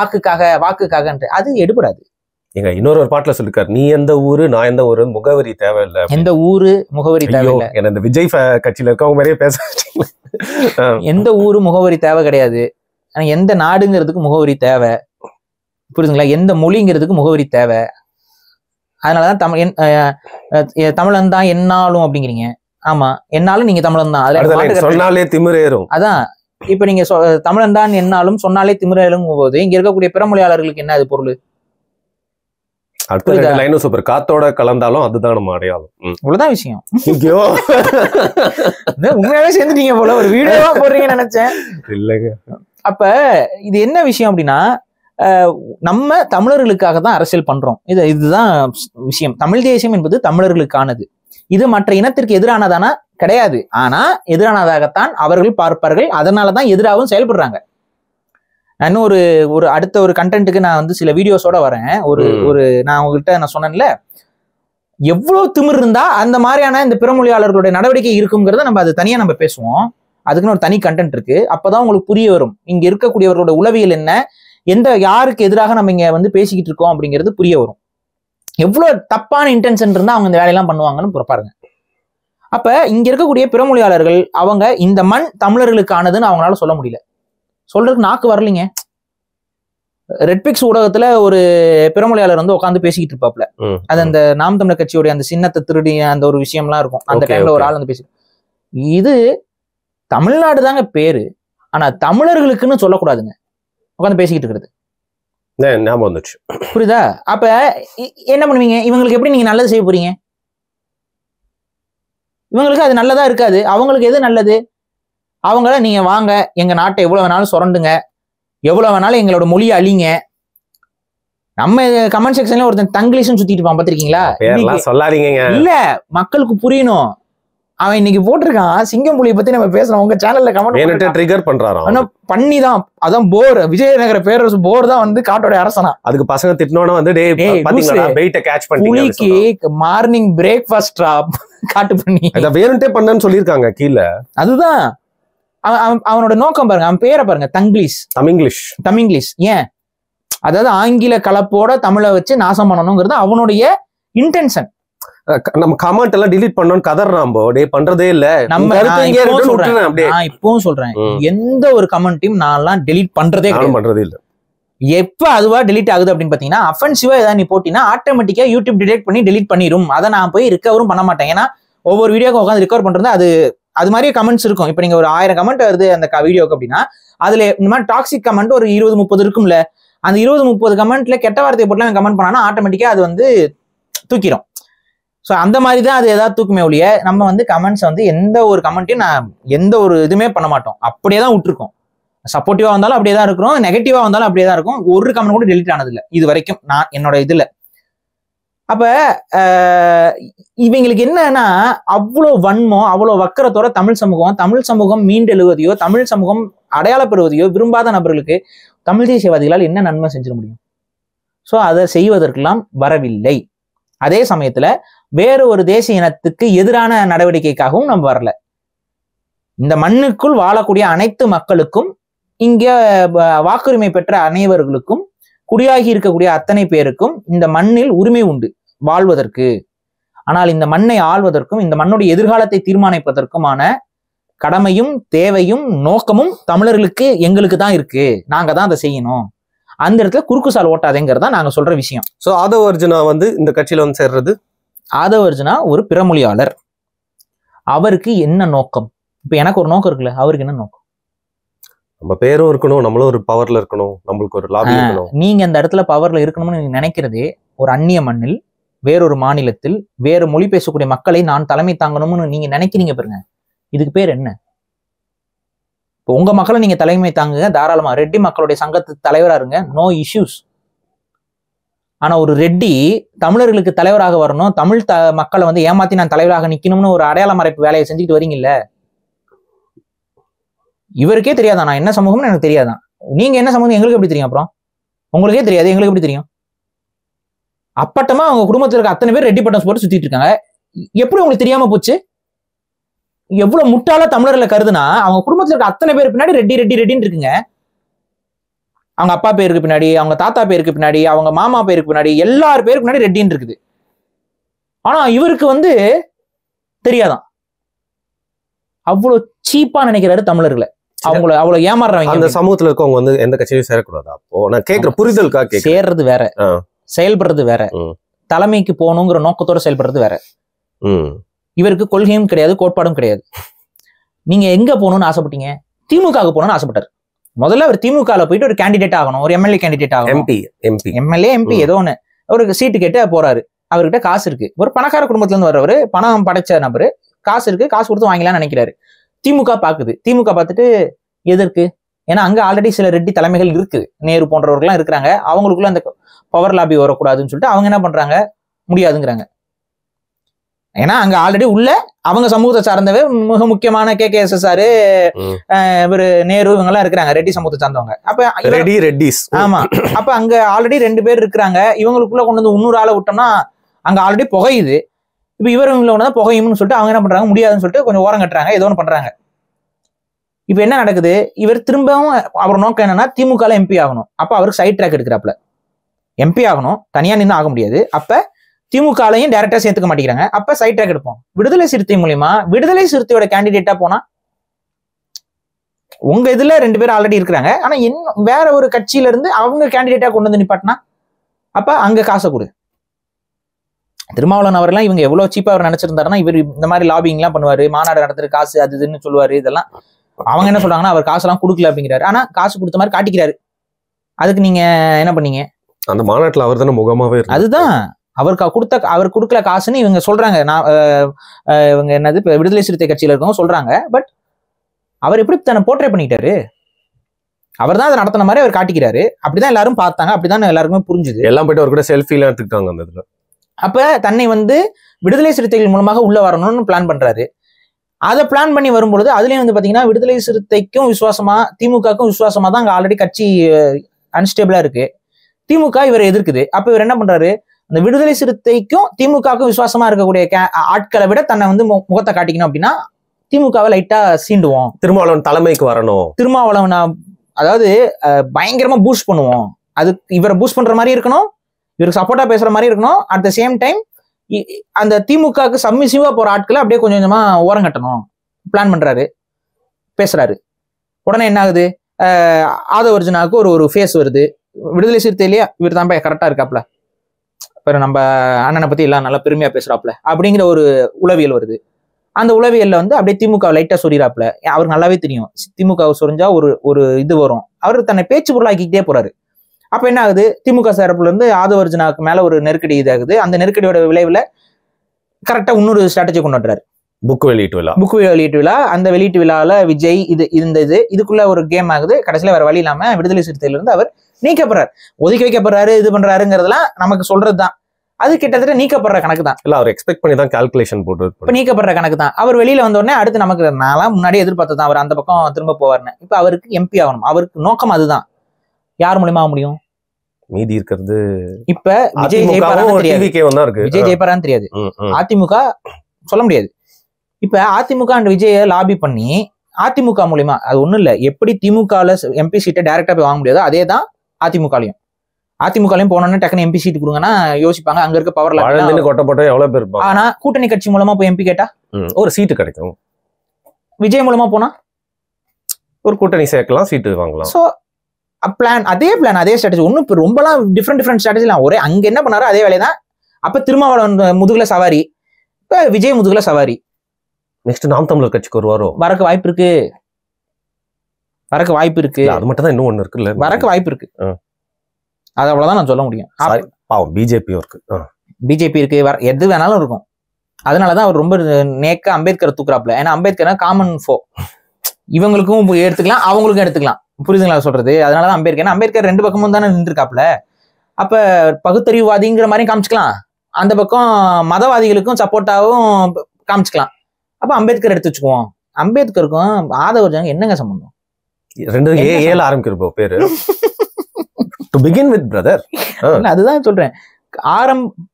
வாக்குக்காகன்ட்டு. அது எடுபடாது. எங்க இன்னொரு பாட்டுல சொல்லிருக்காரு, நீ எந்த ஊரு நான் எந்த ஊரு, முகவரி தேவையில்லை. எந்த ஊரு முகவரி தேவையில்லை. என்ன இந்த விஜய் கட்சியில இருக்கவங்க மாதிரியே பேச. எந்த ஊரு முகவரி தேவை கிடையாது, எந்த நாடுங்கிறதுக்கு முகவரி தேவை. புரியுதுங்களா? எந்த மொழிங்கிறதுக்கு முகவரி தேவை. அதனாலதான் தமிழன் தான் என்னாலும் அப்படிங்கிறீங்க. ஆமா, என்னாலும் நீங்க தமிழன் தான், அதுல சொன்னாலே திமிரேறும். அதான் இப்ப நீங்க தமிழன் தான் என்னாலும் சொன்னாலே திமிரேறும் போது இங்க இருக்கக்கூடிய பிறமொழியாளர்களுக்கு என்ன அது பொருள்? சூப்பர், காத்தோட கலந்தாலும் அதுதான் நம்ம அடையாளம். இவ்வளவுதான் விஷயம். உண்மையாவே சேர்ந்துட்டீங்க போல, ஒரு வீடியோவா போடுறீங்கன்னு நினைச்சேன். இல்லைங்க. அப்ப இது என்ன விஷயம் அப்படின்னா, நம்ம தமிழர்களுக்காக தான் அரசியல் பண்றோம். இதுதான் விஷயம். தமிழ் தேசியம் என்பது தமிழர்களுக்கானது. இது மற்ற இனத்திற்கு எதிரானதானா? கிடையாது. ஆனா எதிரானதாகத்தான் அவர்கள் பார்ப்பார்கள். அதனாலதான் எதிராகவும் செயல்படுறாங்க. இன்னும் ஒரு அடுத்த ஒரு கண்டென்ட்டுக்கு நான் வந்து சில வீடியோஸோட வரேன். நான் உங்ககிட்ட சொன்னேன்ல, எவ்வளவு திமிர் இருந்தா அந்த மாதிரியான இந்த பிறமொழியாளர்களுடைய நடவடிக்கை இருக்குங்கிறத நம்ம அது தனியா நம்ம பேசுவோம். அதுக்குன்னு ஒரு தனி கண்டென்ட் இருக்கு. அப்பதான் உங்களுக்கு புரிய வரும் இங்க இருக்கக்கூடியவர்களோட உளவியல் என்ன, யாருக்கு எதிராக நம்ம இங்க வந்து பேசிக்கிட்டு இருக்கோம் அப்படிங்கிறது புரிய வரும். எவ்வளவு தப்பான இன்டென்ஷன் இருந்தா அவங்க இந்த வேலையெல்லாம் பண்ணுவாங்கன்னு பாருங்க. அப்ப இங்க இருக்கக்கூடிய பிறமொழியாளர்கள் அவங்க இந்த மண் தமிழர்களுக்கானதுன்னு அவங்களால சொல்ல முடியல, சொல்றதுக்கு நாக்கு வரலைங்க. ரெட்பிக்ஸ் ஊடகத்துல ஒரு பிறமொழியாளர் வந்து உட்காந்து பேசிக்கிட்டு இருப்பாப்ல. அது அந்த நாம் தமிழர் கட்சியோடைய அந்த சின்னத்தை திருடி அந்த ஒரு விஷயம்லாம் இருக்கும். அந்த டைம்ல ஒரு ஆள் வந்து பேசி, இது தமிழ்நாடு தாங்க பேரு, ஆனா தமிழர்களுக்குன்னு சொல்லக்கூடாதுங்க உட்காந்து பேசிக்கிட்டு இருக்கிறது. புரியுதா? அப்ப என்ன பண்ணுவீங்க? இவங்களுக்கு எப்படி நீங்க நல்லது செய்ய போறீங்க? இவங்களுக்கு அது நல்லதா இருக்காது. அவங்களுக்கு எது நல்லது? அவங்கள நீங்க வாங்க, எங்க நாட்டை எவ்வளவு வேணாலும் சுரண்டுங்க, எவ்வளவு வேணாலும் எங்களோட மொழியை அழிங்க. நம்ம கமெண்ட் செக்ஷன்ல ஒருத்தன் தங்கிலீஷ்னு சுத்திட்டு இருப்பான், பாத்திருக்கீங்களா? சொல்லாதீங்க. இல்ல, மக்களுக்கு புரியணும். அவன் இன்னைக்கு போட்டிருக்கான் சிங்கம் புலியை பத்தி நம்ம பேசணும், உங்க சேனல்ல கமெண்ட் ட்ரிகர் பண்றாராம். ஆனா பண்ணிதான், அதான் போர், விஜயநகர பேரரசு போர் தான் வந்து காட்டோட அரசனா. அதுக்கு பசங்க திட்டினோட வந்து புலிக்கு மார்னிங் பிரேக்ஃபாஸ்ட் காட்டு பண்ணி வேணுட்டே பண்ணன்னு சொல்லியிருக்காங்க கீழே. அதுதான் அவனோட நோக்கம் பாருங்க, அவன் பேரை பாருங்க, தமிங்கிலீஷ். ஏன்? அதாவது ஆங்கில கலப்போட தமிழை வச்சு நாசம் பண்ணணுங்கிறது அவனுடைய இன்டென்ஷன். நம்ம கமெண்ட் எல்லாம் டிலீட் பண்ணோம்னு கதறாம்போ, டே பண்றதே இல்ல. நான் இப்பவும் சொல்றேன், எந்த ஒரு கமெண்ட்டையும் நான் எல்லாம் டெலீட் பண்றதே இல்ல. எப்ப அதுவா டெலீட் ஆகுது அப்படின்னு பாத்தீங்கன்னா, அஃபென்சிவா ஏதாவது நீ போட்டீங்கன்னா ஆட்டோமேட்டிக்கா யூடியூப் டிடெக்ட் பண்ணி டெலீட் பண்ணிரும். அதை நான் போய் ரிகவரும் பண்ண மாட்டேன். ஏன்னா ஒவ்வொரு வீடியோக்கு உட்காந்து ரிகவர் பண்றது அது மாதிரியே கமெண்ட்ஸ் இருக்கும். இப்ப நீங்க ஒரு 1000 கமெண்ட் வருது அந்த வீடியோக்கு அப்படின்னா, அதுல இந்த மாதிரி டாக்ஸிக் கமெண்ட் ஒரு 20-30 இருக்கும்ல. அந்த 20-30 கமெண்ட்ல கெட்ட வார்த்தையை போட்டு கமெண்ட் பண்ணானா ஆட்டோமேட்டிக்கா அது வந்து தூக்கிடும். ஸோ அந்த மாதிரி தான் அது ஏதாவது தூக்குமே ஒழிய, நம்ம வந்து கமெண்ட்ஸ் வந்து எந்த ஒரு கமெண்ட்டையும் நான் எந்த ஒரு இதுவுமே பண்ண மாட்டோம், அப்படியே தான் விட்டுருக்கோம். சப்போர்ட்டிவா வந்தாலும் அப்படியே தான் இருக்கிறோம், நெகட்டிவா வந்தாலும் அப்படியே தான் இருக்கும். ஒரு கமெண்ட் கூட டெலிட் ஆனது இல்லை இது வரைக்கும் நான் என்னோட இதுல. அப்ப இவங்களுக்கு என்னன்னா, அவ்வளோ வன்மம், அவ்வளோ வக்கரத்தோட தமிழ் சமூகம் மீண்டெழுவதையோ, தமிழ் சமூகம் அடையாள பெறுவதையோ விரும்பாத நபர்களுக்கு தமிழ் தேசியவாதிகளால் என்ன நன்மை செஞ்சிட முடியும்? ஸோ அதை செய்வதற்கெல்லாம் வரவில்லை. அதே சமயத்துல வேறு ஒரு தேசிய இனத்துக்கு எதிரான நடவடிக்கைக்காகவும் நம்ம வரல. இந்த மண்ணுக்குள் வாழக்கூடிய அனைத்து மக்களுக்கும், இங்க வாக்குரிமை பெற்ற அனைவர்களுக்கும், குடியாகி இருக்கக்கூடிய அத்தனை பேருக்கும் இந்த மண்ணில் உரிமை உண்டு வாழ்வதற்கு. ஆனால் இந்த மண்ணை ஆள்வதற்கும் இந்த மண்ணுடைய எதிர்காலத்தை தீர்மானிப்பதற்குமான கடமையும் தேவையும் நோக்கமும் தமிழர்களுக்கு எங்களுக்கு தான் இருக்கு. நாங்க தான் அதை செய்யணும். அந்த இடத்துல குறுக்குசால் ஓட்டாதேங்கிறதா நாங்க சொல்ற விஷயம். சோ ஆதவ அர்ஜுனா வந்து இந்த கட்சியில வந்து சேர்றது. ஆதவ அர்ஜுனா ஒரு பிறமொழியாளர். அவருக்கு என்ன நோக்கம்? இப்ப எனக்கு ஒரு நோக்கம் இருக்குல்ல, அவருக்கு என்ன நோக்கம்? நம்ம பேரும் இருக்கணும், நம்மளும் ஒரு பவர்ல இருக்கணும், நம்மளுக்கு ஒரு லாபி இருக்கணும். நீங்க அந்த இடத்துல பவர்ல இருக்கணும்னு நீங்க நினைக்கிறதே, ஒரு அந்நிய மண்ணில் வேறொரு மாநிலத்தில் வேறு மொழி பேசக்கூடிய மக்களை நான் தலைமை தாங்கணும்னு நீங்க நினைக்கிறீங்க பாருங்க. இதுக்கு பேர் என்ன? இப்போ உங்க மக்களை நீங்க தலைமை தாங்குங்க தாராளமா. ரெட்டி மக்களுடைய சங்கத்து தலைவரா இருங்க, நோ இஷ்யூஸ். ஆனா ஒரு ரெட்டி தமிழர்களுக்கு தலைவராக வரணும், தமிழ் மக்களை வந்து ஏமாத்தி நான் தலைவராக நிக்கணும்னு ஒரு அடையாள மறைப்பு வேலையை செஞ்சுட்டு வரீங்கல்ல, இவருக்கே தெரியாதான் நான் என்ன சமூகம்னு எனக்கு தெரியாதான். நீங்க என்ன சமூகம் எங்களுக்கு எப்படி தெரியும்? அப்புறம் உங்களுக்கே தெரியாது, எங்களுக்கு எப்படி தெரியும்? அப்பட்டமா அவங்க குடும்பத்தில் இருக்க அத்தனை பேர் ரெட்டி பட்டம் போட்டு சுத்திட்டு இருக்காங்க. எப்படி உங்களுக்கு தெரியாம போச்சு? எவ்வளவு முட்டாள தமிழர்களை கருதுனா, அவங்க குடும்பத்துல இருக்க அத்தனை பேருக்கு பின்னாடி ரெட்டின்னு இருக்குங்க. அவங்க அப்பா பேருக்கு பின்னாடி, அவங்க தாத்தா பேருக்கு பின்னாடி, அவங்க மாமா பேருக்கு பின்னாடி, எல்லார் பேருக்கு பின்னாடி ரெட்டின்னு இருக்குது. ஆனா இவருக்கு வந்து தெரியாதான். அவ்வளவு சீப்பா நினைக்கிறாரு தமிழர்களை, அவங்கள அவ்வளவு ஏமாறுறவங்க. அந்த சமூகத்துல இருக்கவங்க வந்து எந்த கட்சியிலும் சேரக்கூடாது. அப்போ நான் கேட்கிற புரிதலுக்காக சேர்றது வேற, செயல்படுறது வேற, தலைமைக்கு போகணுங்கிற நோக்கத்தோட செயல்படுறது வேற. இவருக்கு கொள்கையும் கிடையாது, கோட்பாடும் கிடையாது. நீங்க எங்க போகணும்னு ஆசைப்பட்டீங்க? திமுக போகணும்னு ஆசைப்பட்டாரு. முதல்ல அவர் திமுக போயிட்டு ஒரு கேண்டிடேட் ஆகணும், ஒரு எம்எல்ஏ கேண்டிடேட் ஆகணும், எம்எல்ஏ ஏதோ ஒண்ணு ஒரு சீட்டு கேட்டு போறாரு. அவர்கிட்ட காசு இருக்கு, ஒரு பணக்கார குடும்பத்துல இருந்து வர்றவரு, பணம் படைச்ச நபரு, காசு இருக்கு, காசு கொடுத்து வாங்கலாம்னு நினைக்கிறாரு. திமுக பாக்குது, திமுக பார்த்துட்டு எதற்கு? ஏன்னா அங்க ஆல்ரெடி சில ரெட்டி தலைமைகள் இருக்குது, நேரு போன்றவர்கள்லாம் இருக்கிறாங்க, அவங்களுக்குள்ள அந்த பவர் லாபி வரக்கூடாதுன்னு சொல்லிட்டு அவங்க என்ன பண்றாங்க, முடியாதுங்கிறாங்க. ஏன்னா அங்க ஆல்ரெடி உள்ள அவங்க சமூகத்தை சார்ந்தவே மிக முக்கியமான KKSSR, இவரு நேரு இவங்க எல்லாம் இருக்கிறாங்க, ரெட்டி சமூகத்தை சார்ந்தவங்க. அப்ப ஆமா, அப்ப அங்க ஆல்ரெடி 2 பேர் இருக்கிறாங்க. இவங்களுக்குள்ள கொண்டு வந்து 300 ஆளை விட்டோம்னா அங்க ஆல்ரெடி புகையுது. இப்ப இவருங்களை கொண்டு புகையும்னு சொல்லிட்டு அவங்க என்ன பண்றாங்க, முடியாதுன்னு சொல்லிட்டு கொஞ்சம் ஓரம் கட்டுறாங்க, ஏதோ ஒன்று பண்றாங்க. இப்ப என்ன நடக்குது, இவர் திரும்பவும் அவர் நோக்கம் என்னன்னா திமுக MP ஆகணும். அப்ப அவருக்கு சைட் ட்ராக் எடுக்கிறாப்ல, MP ஆகணும், தனியா நின்று ஆக முடியாது. அப்ப திமுகலையும் டைரக்டா சேர்த்துக்க மாட்டேங்கிறாங்க. அப்ப சைட் ட்ராக் எடுப்போம். விடுதலை சிறுத்தை மூலியமா, விடுதலை சிறுத்தையோட கேண்டிடேட்டா போனா, உங்க இதுல 2 பேர் ஆல்ரெடி இருக்கிறாங்க, ஆனா இன்னும் வேற ஒரு கட்சியில இருந்து அவங்க கேண்டிடேட்டா கொண்டு வந்து நிப்பாட்டினா, அப்ப அங்க காசை கொடு. திருமாவளவன் அவரெல்லாம் இவங்க எவ்வளவு சீப்பா அவர் நினைச்சிருந்தாருன்னா, இவர் இந்த மாதிரி லாபிங் எல்லாம் பண்ணுவாரு, மாநாடு நடத்துற காசு அது இதுன்னு சொல்லுவாரு. இதெல்லாம் அவங்க என்ன சொல்றாங்கன்னா, அவர் காசெல்லாம் கொடுக்கல அப்படிங்கிறாரு. ஆனா காசு கொடுத்த மாதிரி காட்டிக்கிறாரு. அதுக்கு நீங்க என்ன பண்ணீங்க? அந்த மாநாட்டுல அவர் தானே முகமாவே. அதுதான் அவர் கொடுக்கல காசுன்னு இவங்க சொல்றாங்க. நான் இவங்க என்னது விடுதலை சிறுத்தை கட்சியில இருக்கவங்க சொல்றாங்க. பட் அவர் எப்படி தன்னை போர்ட்ரே பண்ணிட்டாரு? அவர் தான் அதை நடத்தின மாதிரி அவர் காட்டிக்கிறாரு. அப்படிதான் எல்லாரும் பார்த்தாங்க, அப்படிதான் எல்லாருக்குமே புரிஞ்சுது. எல்லாம் போயிட்டு அவர் கூட செல்ஃபி எல்லாம் எடுத்துக்கிட்டாங்க அந்த இதுல. அப்ப தன்னை விடுதலை சிறுத்தைகள் மூலமாக உள்ள வரணும்னு பிளான் பண்றாரு. அதை பிளான் பண்ணி வரும்பொழுது அதுலயும் பாத்தீங்கன்னா விடுதலை சிறுத்தைக்கும் விசுவாசமா, திமுகவுக்கும் விசுவாசமா தான் அங்க ஆல்ரெடி கட்சி அன்ஸ்டேபிளா இருக்கு. திமுக இவரை எதிர்க்குது. அப்ப இவர் என்ன பண்றாரு, அந்த விடுதலை சிறுத்தைக்கும் திமுகவுக்கும் விசுவாசமா இருக்கக்கூடிய ஆட்களை விட தன்னை முகத்தை காட்டிக்கணும் அப்படின்னா திமுகவை லைட்டா சீண்டுவோம், திருமாவளவன் தலைமைக்கு வரணும், திருமாவளவன் அதாவது பயங்கரமா பூஸ்ட் பண்ணுவோம், அதுக்கு இவரை பூஸ்ட் பண்ற மாதிரி இருக்கணும், இவருக்கு சப்போர்ட்டா பேசுற மாதிரி இருக்கணும். அட் த சேம் டைம் அந்த திமுகவுக்கு சப்மிசிவா போற ஆட்களை அப்படியே கொஞ்சம் கொஞ்சமா ஓரம் கட்டணும் பிளான் பண்றாரு, பேசுறாரு. உடனே என்ன ஆகுது, ஆதவர்ஜுனாவுக்கு ஒரு ஃபேஸ் வருது. விடுதலை சிறுத்தையிலேயே இவர் தான் கரெக்டா இருக்காப்ல, இப்போ நம்ம அண்ணனை பத்தி எல்லாம் நல்லா பெருமையா பேசுறாப்ல அப்படிங்கிற ஒரு உளவியல் வருது. அந்த உளவியல்ல அப்படியே திமுக லைட்டா சொரிறாப்ல. அவருக்கு நல்லாவே தெரியும் திமுக சொரிஞ்சா ஒரு இது வரும். அவர் தன்னை பேச்சு பொருளாக்கிக்கிட்டே போறாரு. அப்ப என்ன ஆகுது, திமுக தரப்புல இருந்து ஆதவர்ஜுனாவுக்கு மேல ஒரு நெருக்கடி இதாகுது. அந்த நெருக்கடியோட விளைவுல கரெக்டா இன்னொரு ஸ்ட்ராட்டஜி கொண்டு வர்றாரு. புக் வெளியீட்டு விழா. அந்த வெளியீட்டு விழாவில் விஜய் இதுக்குள்ள ஒரு கேம் ஆகுது. கடைசியில வேற வழி இல்லாம விடுதலை சிறுத்தையில இருந்து அவர் நீக்கப்படுறாரு, ஒதுக்கி வைக்கப்படுறாரு. இது பண்றாருங்கிறதுலாம் நமக்கு சொல்றதுதான். அது கிட்டத்தட்ட நீக்கப்படுற கணக்கு தான். இல்ல அவர் எக்ஸ்பெக்ட் பண்ணி தான் கால்குலேஷன் போட்டு இப்ப நீக்கப்படுற கணக்கு தான். அவர் வெளியில வந்த உடனே அடுத்து நமக்கு நான்லாம் முன்னாடியே எதிர்பார்த்ததான் அவர் அந்த பக்கம் திரும்ப போவார்னு. இப்ப அவருக்கு எம்பி ஆகணும், அவருக்கு நோக்கம் அதுதான். யார் மூலியமா முடியும்? மீதி இருக்கிறது இப்ப விஜய் ஜெயிப்பாரான்னு தெரியாது, அதிமுக சொல்ல முடியாது. இப்ப அதிமுக அண்ட் விஜய லாபி பண்ணி அதிமுக மூலியமா, அது ஒண்ணும் இல்ல, எப்படி திமுகல எம்பி சீட்டை டைரக்டா போய் வாங்க முடியாதோ அதே தான் அதிமுகலையும் போனோம்னா டக்குனு எம்பி சீட் கொடுங்கன்னா யோசிப்பாங்க, அங்க இருக்க பவர்ல கொட்ட போட்டா எவ்வளவு பேர். ஆனா கூட்டணி கட்சி மூலமா போய் எம்பி கேட்டா ஒரு சீட்டு கிடைக்கும். விஜய் மூலமா போனா ஒரு கூட்டணி சேர்க்கலாம், சீட்டு வாங்கலாம். சோ அதே பிளான் அதே ஸ்ட்ராட்டஜி. ஒன்னும் இப்போ ரொம்பலாம் டிஃப்ரெண்ட் ஸ்ட்ராட்டஜிலாம் ஒரே. அங்க என்ன பண்ணாரோ அதே வேலையதான். அப்ப திருமாவளவன் முதுகுல சவாரி, இப்ப விஜய் முதுகுல சவாரி. நெக்ஸ்ட் நாம் தமிழர் கட்சிக்கு வருவாரோ? வரக்கு வாய்ப்பு இருக்கு. அது மட்டும் தான் இன்னும் ஒண்ணு இருக்குல்ல, வரக்கு வாய்ப்பு இருக்கு. அது அவ்வளவுதான் நான் சொல்ல முடியும். பிஜேபி இருக்கு, பிஜேபி இருக்கு, எது வேணாலும் இருக்கும். அதனாலதான் அவர் ரொம்ப நேக்க அம்பேத்கர் தூக்குறாப்ல. ஏன்னா அம்பேத்கர் காமன் ஃபோ, இவங்களுக்கும் எடுத்துக்கலாம் அவங்களுக்கும் எடுத்துக்கலாம். புரியுதுங்களா சொல்றது? அதனாலதான் அம்பேத்கர் ரெண்டு பக்கமும் தானே நின்றுருக்காப்ல. அப்ப பகுத்தறிவுவாதிங்கிற மாதிரி காமிச்சுக்கலாம், அந்த பக்கம் மதவாதிகளுக்கும் சப்போர்ட்டாவும் காமிச்சுக்கலாம். அப்ப அம்பேத்கர் எடுத்து வச்சுக்குவோம். அம்பேத்கருக்கும் ஆதவர்ஜனுக்கும் என்னங்க சம்பந்தம்? ரெண்டு ஏல ஆரம்பிக்கிற பேரு. To begin with, brother. அதுதான் சொல்றேன்.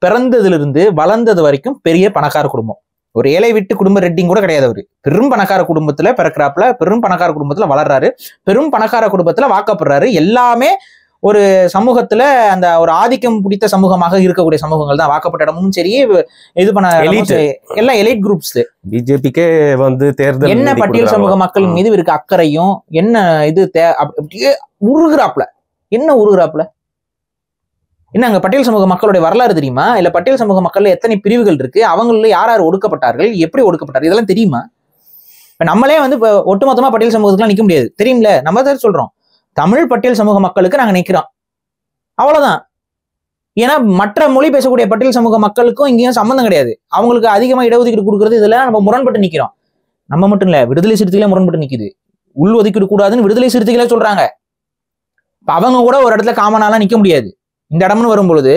பிறந்ததுல இருந்து வளர்ந்தது வரைக்கும் பெரிய பணக்கார குடும்பம். ஒரு ஏழை வீட்டு குடும்ப ரெட்டிங் கூட கிடையாது. அவரு பெரும் பணக்கார குடும்பத்துல பிறக்கிறாப்புல, பெரும் பணக்கார குடும்பத்துல வளர்றாரு, பெரும் பணக்கார குடும்பத்துல வாக்கப்படுறாரு. எல்லாமே ஒரு சமூகத்துல அந்த ஒரு ஆதிக்கம் பிடித்த சமூகமாக இருக்கக்கூடிய சமூகங்கள் தான். வாக்கப்பட்ட இடமும் சரி, இது பண்ண எல்லாம் எலைட் குரூப்ஸ். பிஜேபிக்கே தேர்தல் என்ன பட்டியல் சமூக மக்கள் மீது இருக்க அக்கறையும் என்ன இது அப்படியே உருகுறாப்புல. என்ன அங்க பட்டியல் சமூக மக்களுடைய வரலாறு தெரியுமா? இல்ல பட்டியல் சமூக மக்கள்ல எத்தனை பிரிவுகள் இருக்கு, அவங்கள யார் யார் ஒடுக்கப்பட்டார்கள், எப்படி ஒடுக்கப்பட்டார்கள், இதெல்லாம் தெரியுமா? இப்ப நம்மளே இப்ப ஒட்டுமொத்தமா பட்டியல் சமூகத்துக்குலாம் நிக்க முடியாது, தெரியும்ல. நம்ம தான் சொல்றோம் தமிழ் பட்டியல் சமூக மக்களுக்கு நாங்க நிக்கிறோம், அவ்வளவுதான். ஏன்னா மற்ற மொழி பேசக்கூடிய பட்டியல் சமூக மக்களுக்கும் இங்கேயும் சம்பந்தம் கிடையாது. அவங்களுக்கு அதிகமா இடஒதுக்கீடு கொடுக்கறது இதெல்லாம் நம்ம முரண்பட்டு நிக்கிறோம். நம்ம மட்டும் இல்ல, விடுதலை சிறுத்தைகளே முரண்பட்டு நிக்குது. உள் ஒதுக்கீடு கூடாதுன்னு விடுதலை சிறுத்தைகளே சொல்றாங்க. அவங்க கூட ஒரு இடத்துல காமனாலாம் நிக்க முடியாது. இந்த இடம்னு வரும்பொழுது,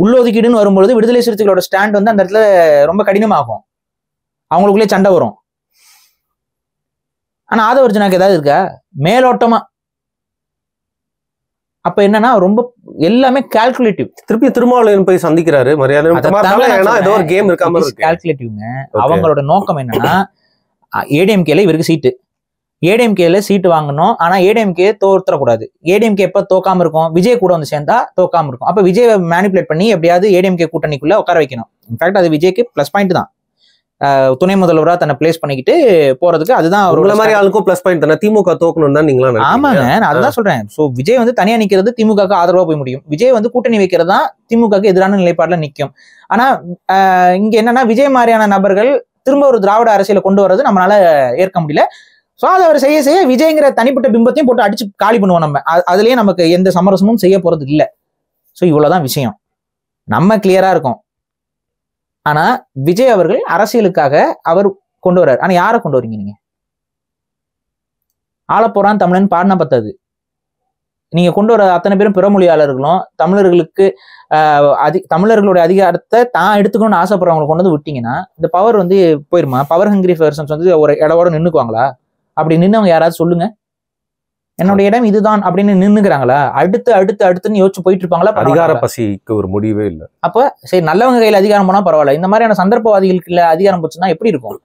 உள்ளொதுக்கீடுன்னு வரும்பொழுது விடுதலை சிறுத்தைகளோட ஸ்டாண்ட் அந்த இடத்துல ரொம்ப கடினமாகும், அவங்களுக்குள்ளே சண்டை வரும். ஆனா ஆதவர்ஜனாக்கு ஏதாவது இருக்கா மேலோட்டமா? அப்ப என்னன்னா ரொம்ப எல்லாமே கால்குலேட்டிவ். திருமாவளவன் போய் சந்திக்கிறாரு, மரியாதை கால்குலேட்டிவ்ங்க. அவங்களோட நோக்கம் என்னன்னா, ஏடிஎம்கேல இவருக்கு சீட்டு, ஏடிஎம்கேல சீட்டு வாங்கணும். ஆனா ஏடிஎம்கே தோத்துறக்கூடாது. ஏடிஎம்கே எப்ப தோக்காம இருக்கும், விஜய் கூட வந்து சேர்ந்தா தோக்காம இருக்கும். அப்ப விஜய் மேனிபுலேட் பண்ணி எப்படியாவது ஏடிஎம்கே கூட்டணிக்குள்ள உட்கார வைக்கணும். இன்ஃபேக்ட் அது விஜய்க்கு பிளஸ் பாயிண்ட் தான். துணை முதல்வரா தன்னை பிளேஸ் பண்ணிக்கிட்டு போறதுக்கு அதுதான் ஒரு மாதிரி ஆளுக்கும் பிளஸ் பாயிண்ட் தானே. திமுக தோக்கணும் தான் நீங்களா? ஆமாங்க, நான் அதுதான் சொல்றேன். சோ விஜய் தனியா நிக்கிறது திமுகக்கு ஆதரவா போய் முடியும். விஜய் கூட்டணி வைக்கிறது தான் திமுகக்கு எதிரான நிலைப்பாடுல நிக்கும். ஆனா இங்க என்னன்னா, விஜய் மாதிரியான நபர்கள் திரும்ப ஒரு திராவிட அரசியலை கொண்டு வர்றது நம்மளால ஏற்க முடியல. ஸோ அதை அவர் செய்ய செய்ய விஜய்ங்கிற தனிப்பட்ட பிம்பத்தையும் போட்டு அடிச்சு காலி பண்ணுவோம் நம்ம. அதுலயே நமக்கு எந்த சமரசமும் செய்ய போறது இல்லை. ஸோ இவ்வளவுதான் விஷயம். நம்ம கிளியரா இருக்கோம். ஆனா விஜய் அவர்கள் அரசியலுக்காக அவர் கொண்டு வர்றாரு. ஆனா யாரை கொண்டு வரீங்க நீங்க? ஆளப்போறான் தமிழன் பாடினா பத்தாது. நீங்க கொண்டு வர அத்தனை பேரும் பிறமொழியாளர்களும் தமிழர்களுக்கு தமிழர்களுடைய அதிகாரத்தை தான் எடுத்துக்கணும்னு ஆசைப்படுறவங்களை கொண்டு வந்து விட்டீங்கன்னா இந்த பவர் வந்து போயிருமா? பவர் ஹங்கிரி பர்சன்ஸ் வந்து ஒரு இடவோட நின்னுக்குவாங்களா? அப்படி நின்னவங்க யாராவது சொல்லுங்க. என்னோட இடம் இதுதான் அப்படின்னு நின்னுக்கிறாங்களா? அடுத்து அடுத்து அடுத்துன்னு யோசிச்சு போயிட்டு இருப்பாங்களா? அதிகார பசிக்கு ஒரு முடிவே இல்லை. அப்ப சரி, நல்லவங்க கையில அதிகாரம் போனா பரவாயில்ல, இந்த மாதிரியான சந்தர்ப்பவாதிகளுக்கு இல்ல அதிகாரம் போச்சுன்னா எப்படி இருக்கும்?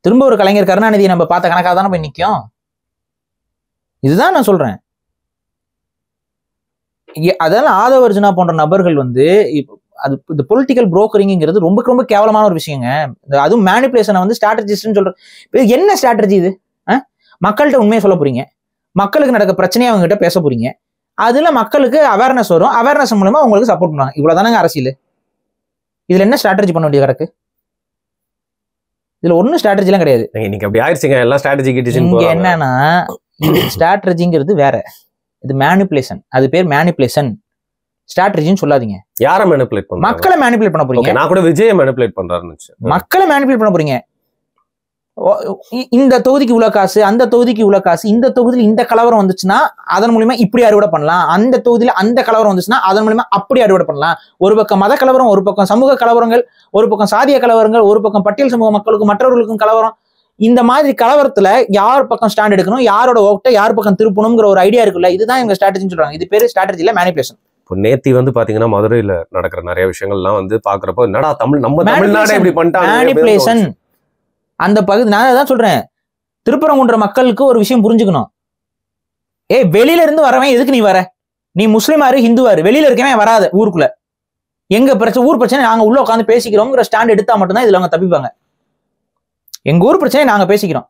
திரும்ப ஒரு கலைஞர் கருணாநிதியை நம்ம பார்த்த கணக்காக தானே போய் நிற்கும். இதுதான் நான் சொல்றேன். அதெல்லாம் ஆதவ அர்ஜுனா போன்ற நபர்கள் வந்து அது இந்த பொலிட்டிக்கல் புரோக்கரிங்கிறது ரொம்ப ரொம்ப கேவலமான ஒரு விஷயங்க. அதுவும் மேனிபுலேஷனை வந்து ஸ்ட்ராட்டஜிஸ்ட்னு சொல்றேன். என்ன ஸ்ட்ராட்டஜி இது? மக்கள்கிட்ட உண்மையை சொல்ல போறீங்க, மக்களுக்கு நடக்க பிரச்சனையை அவங்க கிட்ட பேச போறீங்க, அதுல மக்களுக்கு அவேர்னஸ் வரும், அவேர்னஸ் மூலமா உங்களுக்கு சப்போர்ட் பண்ணுவாங்க. இவ்வளவுதானங்க அரசியல். இதுல என்ன ஸ்ட்ராட்டஜி பண்ண வேண்டியது கிடக்கு? இதுல ஒன்னும் ஸ்ட்ராட்டஜி எல்லாம் கிடையாது. இன்னைக்கு அப்படி ஆயிடுச்சுங்க, எல்லாம் ஸ்ட்ராட்டஜி இங்க என்னன்னா ஸ்ட்ராட்டஜிங்கிறது வேற, இது மேனிபுலேஷன். அது பேர் மேனிபுலேஷன், ஸ்ட்ராட்டஜின்னு சொல்லாதீங்க. யாரை மேனிபுலேட் பண்ண? மக்களை மேனிபுலேட் பண்ண போறீங்க. நான் கூட விஜயை மேனிபுலேட் பண்றாருன்னு. மக்களை மேனிபுலேட் பண்ண போறீங்க. இந்த தொகுதிக்கு இவ்வளவு காசு, அந்த தொகுதிக்கு இவ்வளவு காசு, இந்த தொகுதியில் இந்த கலவரம் வந்துச்சுன்னா அதன் மூலியமா இப்படி அறுவடை பண்ணலாம், அந்த தொகுதியில அந்த கலவரம் வந்துச்சுன்னா அதன் மூலியமா அப்படி அறுவடை பண்ணலாம். ஒரு பக்கம் மத கலவரம், ஒரு பக்கம் சமூக கலவரங்கள், ஒரு பக்கம் சாதிய கலவரங்கள், ஒரு பக்கம் பட்டியல் சமூக மக்களுக்கும் மற்றவர்களுக்கும் கலவரம். இந்த மாதிரி கலவரத்துல யார் பக்கம் ஸ்டாண்ட் எடுக்கணும், யாரோட ஓட்டை யார் பக்கம் திருப்பணுங்கிற ஒரு ஐடியா இருக்குல்ல, இதுதான் இவங்க ஸ்ட்ராட்டஜின்னு சொல்றாங்க. இது பேரு ஸ்ட்ராட்டஜில மேனிபுலேஷன். இப்போ நேத்தி வந்து பாத்தீங்கன்னா மதுரையில நடக்கிற நிறைய விஷயங்கள்லாம் வந்து பாக்குறப்போ என்னடா நம்ம தமிழ்நாடு இப்படி பண்ணிட்டாங்க. மேனிபுலேஷன் அந்த பகுதி. நான் தான் சொல்றேன், திருப்பரங்குன்ற மக்களுக்கு ஒரு விஷயம் புரிஞ்சுக்கணும். வெளியில இருந்து வரவன் எதுக்கு நீ வர? நீ முஸ்லீமாரு ஹிந்துவாரு, வெளியில இருக்கவன் வராத ஊருக்குள்ள. எங்க பிரச்சனை, ஊர் பிரச்சனை நாங்க உள்ள உட்காந்து பேசிக்கிறோங்கிற ஸ்டாண்ட் எடுத்தா மட்டும்தான் இதுல அவங்க தப்பிப்பாங்க. எங்க ஊர் பிரச்சனை நாங்க பேசிக்கிறோம்.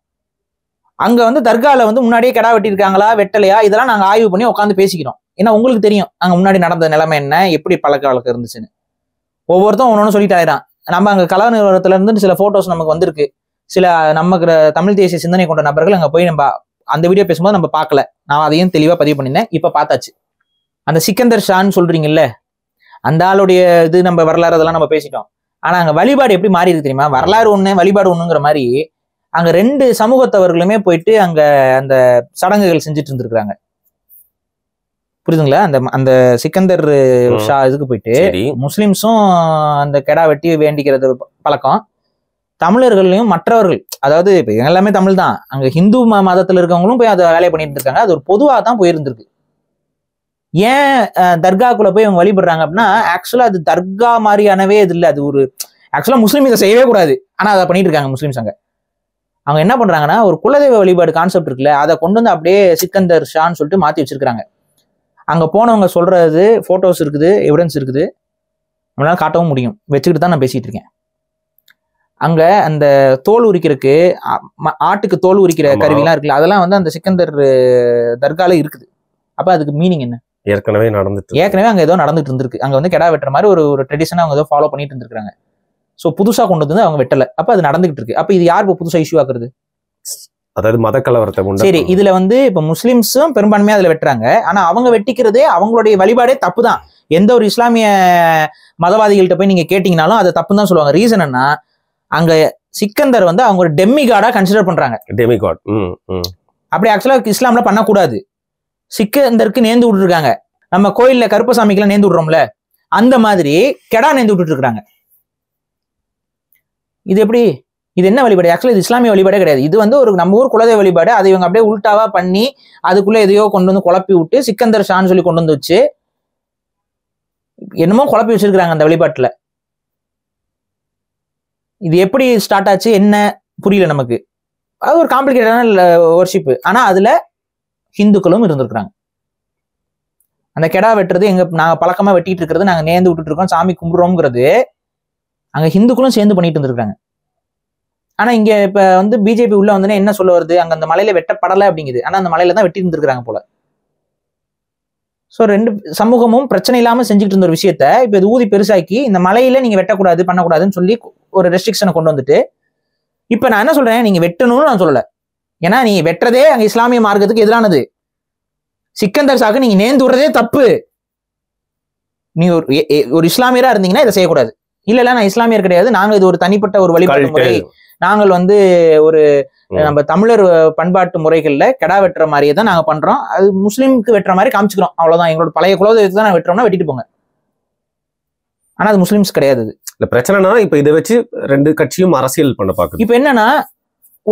அங்க வந்து தர்கால வந்து முன்னாடியே கெடா வெட்டி இருக்காங்களா வெட்டலையா இதெல்லாம் நாங்க ஆய்வு பண்ணி உட்காந்து பேசிக்கிறோம். ஏன்னா உங்களுக்கு தெரியும் அங்க முன்னாடி நடந்த நிலைமை என்ன, எப்படி பழக்க வழக்கம் இருந்துச்சுன்னு. ஒவ்வொருத்தரும் ஒன்னொன்னு சொல்லிட்டு ஆயிடான். நம்ம அங்க கலா நிறுவனத்துல இருந்து சில போட்டோஸ் நமக்கு வந்திருக்கு. சில நமக்கு தமிழ் தேசிய சிந்தனை கொண்ட நபர்கள் அங்க போய் நம்ம அந்த வீடியோ பேசும்போது நம்ம பார்க்கல, நான் அதையும் தெளிவா பதிவு பண்ணியிருந்தேன். இப்ப பார்த்தாச்சு. அந்த சிக்கந்தர் ஷான்னு சொல்றீங்கல்ல, அந்த ஆளுடைய இது நம்ம வரலாறு அதெல்லாம் நம்ம பேசிட்டோம். ஆனா அங்க வழிபாடு எப்படி மாறி இருக்கு தெரியுமா? வரலாறு ஒண்ணு வழிபாடு ஒண்ணுங்கிற மாதிரி அங்க ரெண்டு சமூகத்தவர்களுமே போயிட்டு அங்க அந்த சடங்குகள் செஞ்சுட்டு இருந்திருக்காங்க. புரியுதுங்களா? அந்த அந்த சிக்கந்தர் ஷா இதுக்கு போயிட்டு முஸ்லிம்ஸும் அந்த கெடா வெட்டி வேண்டிக்கிறது பழக்கம். தமிழர்களையும் மற்றவர்கள், அதாவது இப்ப எல்லாமே தமிழ் தான், அங்க ஹிந்து மதத்துல இருக்கவங்களும் போய் அதை வேலையை பண்ணிட்டு இருக்காங்க. அது ஒரு பொதுவா தான் போயிருந்திருக்கு. ஏன் தர்காக்குள்ள போய் அவங்க வழிபடுறாங்க அப்படின்னா, ஆக்சுவலா அது தர்கா மாதிரியானவே இது இல்லை. அது ஒரு ஆக்சுவலா முஸ்லீம் இதை செய்யவே கூடாது, ஆனா அதை பண்ணிட்டு இருக்காங்க முஸ்லீம்ஸ். அவங்க என்ன பண்றாங்கன்னா, ஒரு குலதெய்வ வழிபாடு கான்செப்ட் இருக்குல்ல, அதை கொண்டு வந்து அப்படியே சிக்கந்தர் ஷான்னு சொல்லிட்டு மாத்தி வச்சிருக்காங்க. அங்க போனவங்க சொல்றது போட்டோஸ் இருக்குது, எவிடன்ஸ் இருக்குது, நம்மளால காட்டவும் முடியும். வச்சுக்கிட்டு தான் நான் பேசிட்டு இருக்கேன். அங்க அந்த தோல் உரிக்கிறதுக்கு ஆட்டுக்கு தோல் உரிக்கிற கருவிலாம் இருக்குல்ல, அதெல்லாம் வந்து அந்த சிக்கந்தர் தர்கால இருக்குது. அப்ப அதுக்கு மீனிங் என்ன? ஏற்கனவே அங்க ஏதோ நடந்துட்டு இருந்திருக்கு. அங்க வந்து கெடா வெட்டுற மாதிரி ஒரு ட்ரெடிஷனா அவங்க ஏதோ ஃபாலோ பண்ணிட்டு இருந்திருக்காங்க. சோ புதுசா கொண்டு வந்து அவங்க வெட்டல. அப்ப அது நடந்துகிட்டு இருக்கு. அப்ப இது யார் புதுசா இஷ்யூ ஆக்குறது? அதாவது மத கலவரத்தை. சரி, இதுல வந்து இப்ப முஸ்லிம்ஸும் பெரும்பான்மையா அதுல வெட்டுறாங்க. ஆனா அவங்க வெட்டிக்கிறதே அவங்களுடைய வழிபாடே தப்பு தான். எந்த ஒரு இஸ்லாமிய மதவாதிகள்கிட்ட போய் நீங்க கேட்டீங்கன்னாலும் அதை தப்புன்னு தான் சொல்லுவாங்க. ரீசன் என்ன? அங்க சிக்கந்தர் வந்து அவங்க ஒரு டெம்மி காடா கன்சிடர் பண்றாங்க. டெம்மி காட். அப்படி ஆக்சுவலா இஸ்லாம்ல பண்ணக்கூடாது. சிக்கந்தருக்கு நேர்ந்து விட்டு இருக்காங்க. நம்ம கோயில்ல கருப்பசாமிக்கெல்லாம் நேர்ந்து விடுறோம்ல, அந்த மாதிரி கெடா நேர்ந்து விட்டுட்டு இருக்காங்க. இது எப்படி? இது என்ன வழிபாடு? ஆக்சுவலா இது இஸ்லாமிய வழிபாடே கிடையாது. இது வந்து ஒரு நம்ம ஊர் குலதெய்வ வழிபாடு. அதை இவங்க அப்படியே உல்டாவா பண்ணி அதுக்குள்ள எதையோ கொண்டு வந்து குழப்பி விட்டு சிக்கந்தர் ஷான்னு சொல்லி கொண்டு வந்து வச்சு என்னமோ குழப்பி வச்சிருக்காங்க அந்த வழிபாட்டுல. இது எப்படி ஸ்டார்ட் ஆச்சு என்ன புரியல நமக்கு. அது ஒரு காம்ப்ளிகேட்டடான வர்ஷிப். ஆனா அதுல ஹிந்துக்களும் இருந்திருக்கிறாங்க. அந்த கெடா வெட்டுறது எங்க நாங்க பழக்கமா வெட்டிட்டு இருக்கிறது, நாங்க நேர்ந்து விட்டுட்டு இருக்கோம், சாமி கும்பிடுறோம்ங்கிறது அங்க ஹிந்துக்களும் சேர்ந்து பண்ணிட்டு இருந்திருக்காங்க. ஆனா இங்க இப்ப வந்து பிஜேபி உள்ள வந்து என்ன சொல்ல வருது, அங்க அந்த மலையில வெட்டப்படலை அப்படிங்குது. ஆனா அந்த மலையில தான் வெட்டி இருந்திருக்காங்க போல. ஸோ ரெண்டு சமூகமும் பிரச்சனை இல்லாம செஞ்சுட்டு இருந்த ஒரு விஷயத்த இப்ப இது ஊதி பெருசாக்கி இந்த மலையில நீங்க வெட்டக்கூடாது பண்ணக்கூடாதுன்னு சொல்லி ஒரு ரெஸ்ட்ரிக்ஷனை கொண்டு வந்துட்டு, இப்ப நான் என்ன சொல்றேன், நீங்க வெட்டணும்னு நான் சொல்லல. ஏன்னா நீங்க வெட்டுறதே அங்க இஸ்லாமிய மார்க்கத்துக்கு எதிரானது. சிக்கந்தர் ஷாக்கு நீங்க நேர்ந்து விடுறதே தப்பு. நீ ஒரு இஸ்லாமியரா இருந்தீங்கன்னா இதை செய்யக்கூடாது. இல்ல நான் இஸ்லாமியர் கிடையாது, நாங்க இது ஒரு தனிப்பட்ட ஒரு வழிபாட்டு முறை, நாங்கள் வந்து ஒரு நம்ம தமிழர் பண்பாட்டு முறைகள்ல கெடா வெட்டுற மாதிரியே தான் நாங்க பண்றோம், அது முஸ்லீமுக்கு வெட்டுற மாதிரி காமிச்சுக்கிறோம், அவ்வளவுதான், எங்களோட பழைய குலதெய்வத்தை தான் வெட்டுறோம்னா வெட்டிட்டு போங்க. ஆனா அது முஸ்லிம்ஸ் கிடையாது. இல்ல பிரச்சனைனா இப்ப இதை வச்சு ரெண்டு கட்சியும் அரசியல் பண்ண பாக்குது. இப்ப என்னன்னா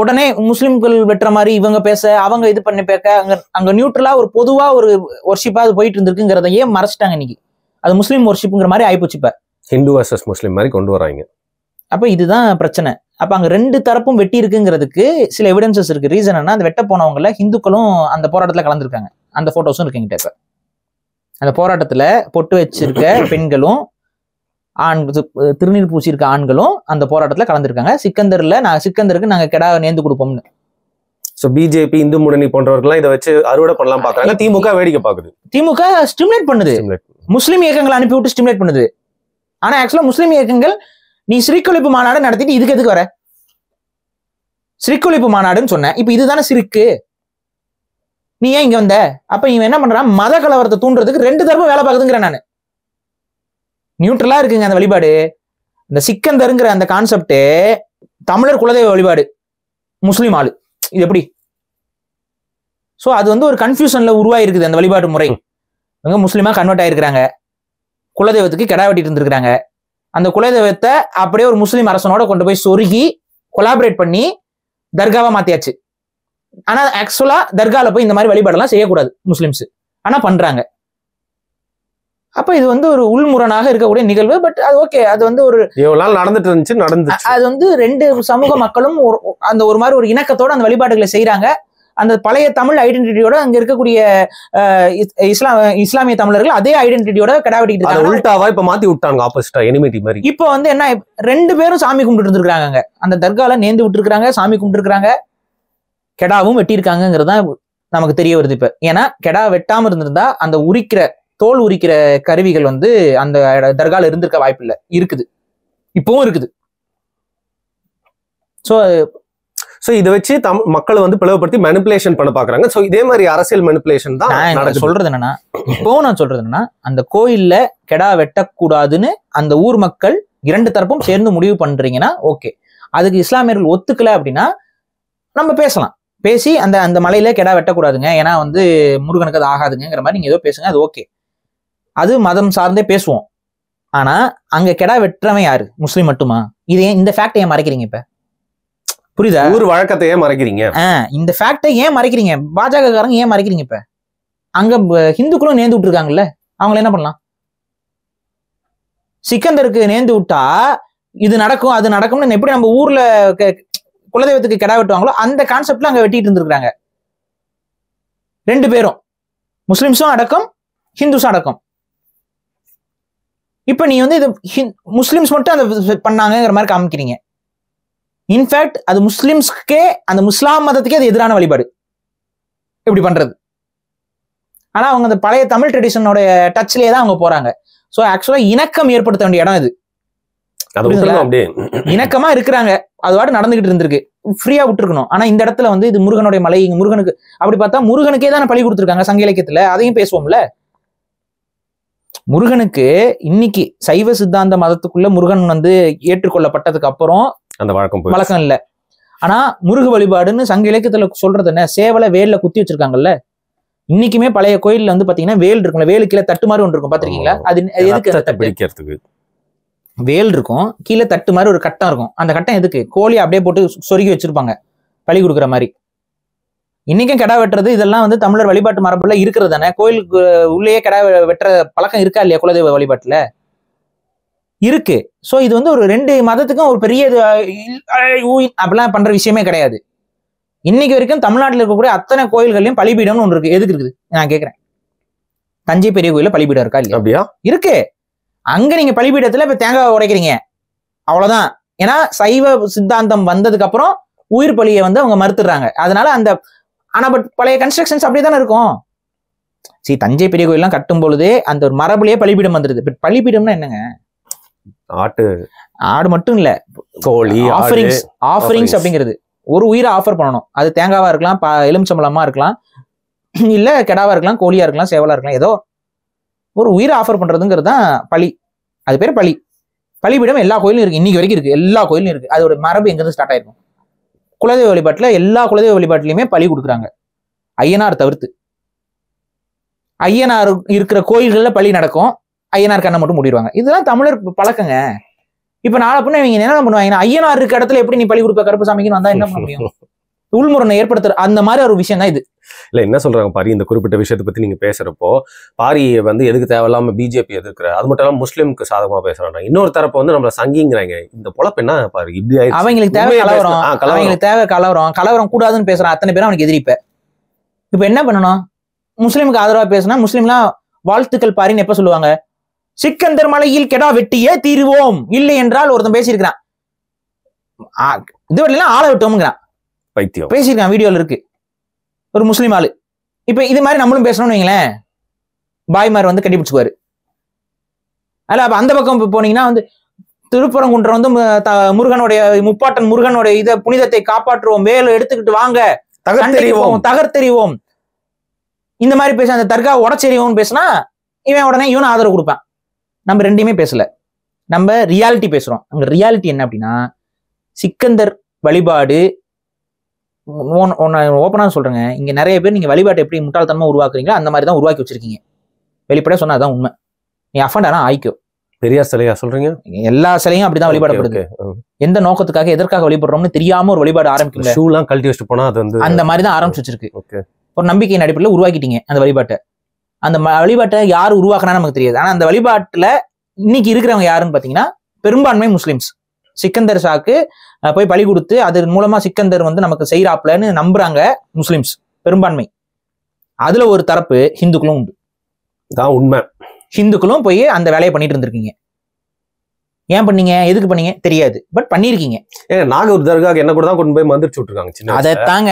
உடனே முஸ்லிம்கள் வெட்டுற மாதிரி இவங்க பேச, அவங்க இது பண்ணி பேக்க, அங்க நியூட்ரலா ஒரு பொதுவா ஒரு ஒர்ஷிப்பா அது போயிட்டு இருந்திருக்குங்கிறத ஏன் மறைச்சிட்டாங்க இன்னைக்கு? அது முஸ்லீம் ஒர்ஷிப்புங்கிற மாதிரி ஆயிப்போச்சு. இப்ப ஹிந்து வர்சஸ் முஸ்லீம் மாதிரி கொண்டு வராங்க. அப்ப இதுதான் பிரச்சனை. அப்ப அங்க ரெண்டு தரப்பும் வெட்டி இருக்குங்கிறதுக்கு சில எவிடன்சஸ் இருக்கு. ரீசன் என்ன, அந்த வெட்ட போனவங்கள ஹிந்துக்களும் அந்த போராட்டத்துல கலந்துருக்காங்க. அந்த போட்டோஸும் இருக்கு எங்கிட்ட. இப்ப அந்த போராட்டத்துல பொட்டு வச்சிருக்க பெண்களும் திருநீர் பூசியிருக்க ஆண்களும் அந்த போராட்டத்துல கலந்துருக்காங்க. சிக்கந்தருக்கு நாங்க கெடா நேர்ந்து கொடுப்போம்னு. சோ பிஜேபி, இந்து முன்னணி போன்றவர்கள் இதை வச்சு அறுவடை பண்ணலாம் பாக்குறாங்க. திமுக வேடிக்கை பாக்குது. திமுக ஸ்டிமுலேட் பண்ணுது, முஸ்லீம் இயக்கங்களை அனுப்பி விட்டு ஸ்டிமுலேட் பண்ணுது. ஆனா ஆக்சுவலா முஸ்லீம் இயக்கங்கள், நீ சிரிக்கொழிப்பு மாநாடு நடத்திட்டு இதுக்கு எதுக்கு வர? சிரிக்கொழிப்பு மாநாடுன்னு சொன்ன, இப்ப இதுதானே சிரிக்கு, நீ ஏன் இங்க வந்த? அப்ப இவன் என்ன பண்றான், மத கலவரத்தை தூண்டுறதுக்கு ரெண்டு தரப்பும் வேலை பார்க்குதுங்கிறேன் நானு. நியூட்ரலா இருக்குங்க அந்த வழிபாடு. இந்த சிக்கந்தருங்கிற அந்த கான்செப்ட் தமிழர் குலதெய்வ வழிபாடு, முஸ்லீம் ஆளு, இது எப்படி? சோ அது வந்து ஒரு கன்ஃபியூஷன்ல உருவாயிருக்குது அந்த வழிபாட்டு முறை. இவங்க முஸ்லீமா கன்வெர்ட் ஆயிருக்கிறாங்க, குலதெய்வத்துக்கு கெடா வெட்டிட்டு இருந்திருக்காங்க. அந்த குலதெய்வத்தை அப்படியே ஒரு முஸ்லீம் அரசனோட கொண்டு போய் சொருகி கொலாபரேட் பண்ணி தர்காவா மாத்தியாச்சு. ஆனா ஆக்சுவலா தர்கால போய் இந்த மாதிரி வழிபாடெல்லாம் செய்யக்கூடாது முஸ்லிம்ஸ், ஆனா பண்றாங்க. அப்ப இது வந்து ஒரு உள்முரணாக இருக்கக்கூடிய நிகழ்வு. பட் அது ஓகே, அது வந்து ஒரு நடந்துட்டு இருந்துச்சு. அது வந்து ரெண்டு சமூக மக்களும் அந்த ஒரு மாதிரி ஒரு இணக்கத்தோட அந்த வழிபாடுகளை செய்யறாங்க. அந்த பழைய தமிழ் ஐடென்டிட்டியோட அங்க இருக்கக்கூடிய இஸ்லாமிய தமிழர்கள் அதே ஐடென்டிட்டியோட கெடாவெட்டிட்டு இருக்காங்க. உல்டாவா இப்ப மாத்தி விட்டாங்க, ஆப்போசிட்டா எனிமிட்டி மாதிரி. இப்ப வந்து என்ன, ரெண்டு பேரும் சாமி கும்பிட்டு இருந்திருக்காங்க, அந்த தர்கால நேர்ந்து விட்டு இருக்காங்க, சாமி கும்பிட்டு இருக்காங்க, கெடாவும் வெட்டி இருக்காங்கிறதா நமக்கு தெரிய வருது இப்ப. ஏன்னா கெடா வெட்டாம இருந்திருந்தா அந்த தோல் உரிக்கிற கருவிகள் வந்து அந்த தர்கால இருந்திருக்க வாய்ப்பு இல்லை, இருக்குது, இப்பவும் இருக்குது. சோ இதை வச்சு மக்களை வந்து பிளவுபடுத்தி மேனிபுலேஷன் பண்ண பாக்குறாங்க. சோ இதே மாதிரி அரசியல் மேனிபுலேஷன் தான் சொல்றது என்னன்னா, இப்போ நான் சொல்றது என்னன்னா, அந்த கோயில்ல கெடா வெட்டக்கூடாதுன்னு அந்த ஊர் மக்கள் இரண்டு தரப்பும் சேர்ந்து முடிவு பண்றீங்கன்னா ஓகே. அதுக்கு இஸ்லாமியர்கள் ஒத்துக்கல அப்படின்னா நம்ம பேசலாம், பேசி அந்த மலையில கெடா வெட்டக்கூடாதுங்க, ஏன்னா வந்து முருகனுக்கு அது ஆகாதுங்கிற மாதிரி நீங்க ஏதோ பேசுங்க, அது ஓகே, அது மதம் சார்ந்தே பேசுவோம். ஆனா அங்க கெடா வெட்டுறவன் யாரு, முஸ்லீம் மட்டுமா? இது இந்த ஃபேக்ட் ஏன் மறைக்கிறீங்க? இப்ப புரியுதா? ஊர் வழக்கத்தை ஏன் மறைக்கிறீங்க? இந்த ஃபேக்டை ஏன் மறைக்கிறீங்க? பாஜக காரங்க ஏன் மறைக்கிறீங்க? இப்ப அங்க ஹிந்துக்களும் நேர்ந்து விட்டு இருக்காங்கல்ல, அவங்கள என்ன பண்ணலாம்? சிக்கந்தருக்கு நேர்ந்து விட்டா இது நடக்கும் அது நடக்கும்னு எப்படி நம்ம ஊர்ல குலதெய்வத்துக்கு கெடா வெட்டுவாங்களோ அந்த கான்செப்ட்ல அங்க வெட்டிட்டு இருந்திருக்காங்க. ரெண்டு பேரும் முஸ்லிம்ஸும் அடக்கம், ஹிந்துஸும் அடக்கம். இப்ப நீ வந்து இது முஸ்லிம்ஸ் மட்டும் அந்த பண்ணாங்கிற மாதிரி காமிக்கிறீங்க. இன்ஃபேக்ட் அது முஸ்லிம்ஸ்க்கே, அந்த முஸ்லாம் மதத்துக்கே அது எதிரான வழிபாடு இப்படி பண்றது. ஆனா அவங்க அந்த பழைய தமிழ் ட்ரெடிஷனோட டச்லயே தான் அவங்க போறாங்க. சோ ஆக்சுவலா இணக்கம் ஏற்படுத்த வேண்டிய இடம் இது. இணக்கமா இருக்கிறாங்க, அது வாட்டு நடந்துகிட்டு இருந்திருக்கு, ஃப்ரீயா விட்டுருக்கணும். ஆனா இந்த இடத்துல வந்து இது முருகனுடைய மலை, முருகனுக்கு அப்படி பார்த்தா முருகனுக்கே தான் பலி கொடுத்துருக்காங்க சங்க இலக்கியத்துல, அதையும் பேசுவோம்ல. முருகனுக்கு இன்னைக்கு சைவ சித்தாந்த மதத்துக்குள்ள முருகன் வந்து ஏற்றுக்கொள்ளப்பட்டதுக்கு அப்புறம் அந்த வழக்கம் இல்ல. ஆனா முருக வழிபாடுன்னு சங்க இலக்கியத்துல சொல்றது என்ன, சேவலை வேல்ல குத்தி வச்சிருக்காங்கல்ல. இன்னைக்குமே பழைய கோயில்ல வந்து பாத்தீங்கன்னா வேல் இருக்கும்ல, வேலு கீழே தட்டு மாதிரி ஒன்று இருக்கும், பாத்திருக்கீங்களா? அது எதுக்கு? வேல் இருக்கும், கீழே தட்டு மாதிரி ஒரு கட்டம் இருக்கும். அந்த கட்டம் எதுக்கு? கோழி அப்படியே போட்டு சொருகி வச்சிருப்பாங்க பலி கொடுக்குற மாதிரி. இன்னைக்கும் கெடா வெட்டுறது இதெல்லாம் வந்து தமிழர் வழிபாட்டு மரபுல இருக்கிறது தானே. கோயிலுக்கு உள்ளேயே கெடா வெட்டுற பழக்கம் இருக்கா இல்லையா குலதெய்வ வழிபாட்டுல? இருக்கு. சோ இது வந்து ஒரு ரெண்டு மதத்துக்கும் ஒரு பெரிய அப்படிலாம் பண்ற விஷயமே கிடையாது. இன்னைக்கு வரைக்கும் தமிழ்நாட்டில் இருக்கக்கூடிய அத்தனை கோயில்கள்லயும் பலிபீடம்னு ஒன்று இருக்கு. எதுக்கு இருக்குது நான் கேட்கிறேன்? தஞ்சை பெரிய கோயில பலிபீடம் இருக்கா இல்லையா? அப்படியா இருக்கு. அங்க நீங்க பலிபீடத்துல இப்ப தேங்காய் உடைக்கிறீங்க, அவ்வளவுதான். ஏன்னா சைவ சித்தாந்தம் வந்ததுக்கு அப்புறம் உயிர் பலியை வந்து அவங்க மறுத்துடுறாங்க. அதனால அந்த ஆனா பட் பழைய கன்ஸ்ட்ரக்ஷன்ஸ் அப்படிதானே இருக்கும். சரி, தஞ்சை பெரிய கோயில்லாம் கட்டும் பொழுதே அந்த ஒரு மரபுலயே பலிபீடம் வந்துருது. பட் பலிபீடம்னா என்னங்க? ஆடு மட்டும் இல்ல, கோழி, ஆஃபரிங்ஸ் அப்படிங்கிறது ஒரு உயிரை ஆஃபர் பண்ணணும். அது தேங்காவா இருக்கலாம், எலுமிச்சம்பழமா இருக்கலாம், இல்ல கெடாவா இருக்கலாம், கோழியா இருக்கலாம், சேவலா இருக்கலாம், ஏதோ ஒரு உயிரை ஆஃபர் பண்றதுங்கிறது தான் பலி. அது பேர் பலி. பலிபீடம் எல்லா கோயிலும் இருக்கு, இன்னைக்கு வரைக்கும் இருக்கு, எல்லா கோயிலும் இருக்கு. அதோட மரபு எங்கிருந்து ஸ்டார்ட் ஆயிருக்கும்? குலதெய்வ வழிபாட்டுல எல்லா குலதெய்வ வழிபாட்டுலயுமே பலி கொடுக்குறாங்க, ஐயனார் தவிர்த்து. ஐயனார் இருக்கிற கோயில்கள்ல பலி நடக்கும், ஐயனார் கண்ணை மட்டும் மூடிடுவாங்க. இதுதான் தமிழர் பழக்கங்க. இப்ப நாளை பின்ன இவங்க என்ன பண்ணுவாங்கன்னா, ஐயனார் இருக்க இடத்துல எப்படி நீ பலி கொடுப்ப கருப்பசாமிக்குன்னு வந்தா என்ன பண்ண முடியும்? உள்முரணை ஏற்படுத்துற அந்த மாதிரி ஒரு விஷயம் தான் இது. இல்ல என்ன சொல்றாங்க பாரி, இந்த குறிப்பிட்ட விஷயத்தை பத்தி நீங்க பேசுறப்போ பாரி வந்து எதுக்கு தேவையில்லாம பிஜேபி எதிர்க்கிற, அது மட்டும் இல்லாம முஸ்லீமுக்கு சாதகமா பேசுறாங்க. இன்னொரு தரப்பு வந்து நம்மள சங்கிங்கிறாங்க. இந்த பொழப்பு என்ன பாரு இப்படி ஆயிடுச்சு. அவங்களுக்கு தேவை கலவரம், அவங்களுக்கு தேவை கலவரம். கலவரம் கூடாதுன்னு பேசுறான் அத்தனை பேரும் அவனுக்கு எதிரிப்ப. இப்ப என்ன பண்ணணும்? முஸ்லீமுக்கு ஆதரவா பேசினா முஸ்லீம்லாம் வாழ்த்துக்கள் பாரின்னு எப்ப சொல்லுவாங்க? சிக்கந்தர் மலையில் கெடா வெட்டியே தீருவோம், இல்லை என்றால் ஒருத்தன் பேசியிருக்கிறான். இது வரலாம் ஆளை விட்டோம்ங்கிறான், பைத்தியம் பேசியிருக்கான், வீடியோல இருக்கு ஒரு முஸ்லீம் ஆளு. இப்ப இது மாதிரி நம்மளும் பேசணும்னு வைங்களேன், பாய்மார் வந்து கட்டிப்பிடிச்சுக்குவாரு. அல்ல அப்ப அந்த பக்கம் போனீங்கன்னா வந்து திருப்பரங்குன்றம் வந்து முருகனுடைய முப்பாட்டன் முருகனுடைய இதை புனிதத்தை காப்பாற்றுவோம், வேலை எடுத்துக்கிட்டு வாங்க, தகர்த்தெறிவோம், இந்த மாதிரி பேச அந்த தர்கா உடச்செறிவோம்னு பேசினா இவன் உடனே இவன் ஆதரவு கொடுப்பான். நம்ம ரெண்டையுமே பேசல, நம்ம ரியாலிட்டி பேசுறோம். அங்க ரியாலிட்டி என்ன அப்படின்னா, சிக்கந்தர் வழிபாடு ஓப்பனா சொல்றேங்க, இங்க நிறைய பேர் நீங்க வழிபாட்டை எப்படி முட்டாள்தனமா உருவாக்குறீங்களோ அந்த மாதிரி தான் உருவாக்கி வச்சிருக்கீங்க. வெளிப்படையா சொன்னா அதான் உண்மை. நீ அஃபண்ட் ஆனா ஆயிக்கோ. பெரியார் சிலையா சொல்றீங்க? எல்லா சிலையும் அப்படிதான் வழிபாடப்படுது. எந்த நோக்கத்துக்காக எதற்காக வழிபடுறோம்னு தெரியாம ஒரு வழிபாடு ஆரம்பிக்கல. ஷூலாம் கழட்டி வச்சுட்டு போனா அது வந்து அந்த மாதிரி தான் ஆரம்பிச்சு வச்சிருக்கு. ஒரு நம்பிக்கையின் அடிப்படையில் உருவாக்கிட்டீங்க அந்த வழிபாட்டை. அந்த வழிபாட்டை யாரு உருவாக்குனா நமக்கு தெரியாது. ஆனா அந்த வழிபாட்டுல இன்னைக்கு இருக்கிறவங்க யாருன்னு பாத்தீங்கன்னா பெரும்பான்மை முஸ்லிம்ஸ். சிக்கந்தர் ஷாக்கு போய் பலி கொடுத்து அதன் மூலமா சிக்கந்தர் வந்து நமக்கு செய்யறாப்லன்னு நம்புறாங்க முஸ்லிம்ஸ் பெரும்பான்மை. அதுல ஒரு தரப்பு ஹிந்துக்களும் உண்டு. தான் உண்மை. ஹிந்துக்களும் போய் அந்த வேலையை பண்ணிட்டு இருந்திருக்கீங்க. ஏன் பண்ணீங்க, எதுக்கு பண்ணீங்க தெரியாது, பட் பண்ணிருக்கீங்க. நாகூர் தர்காக்கு என்ன கூட தான் கொண்டு போய் மந்திரிச்சு விட்டுருக்காங்க சின்ன. அதை தாங்க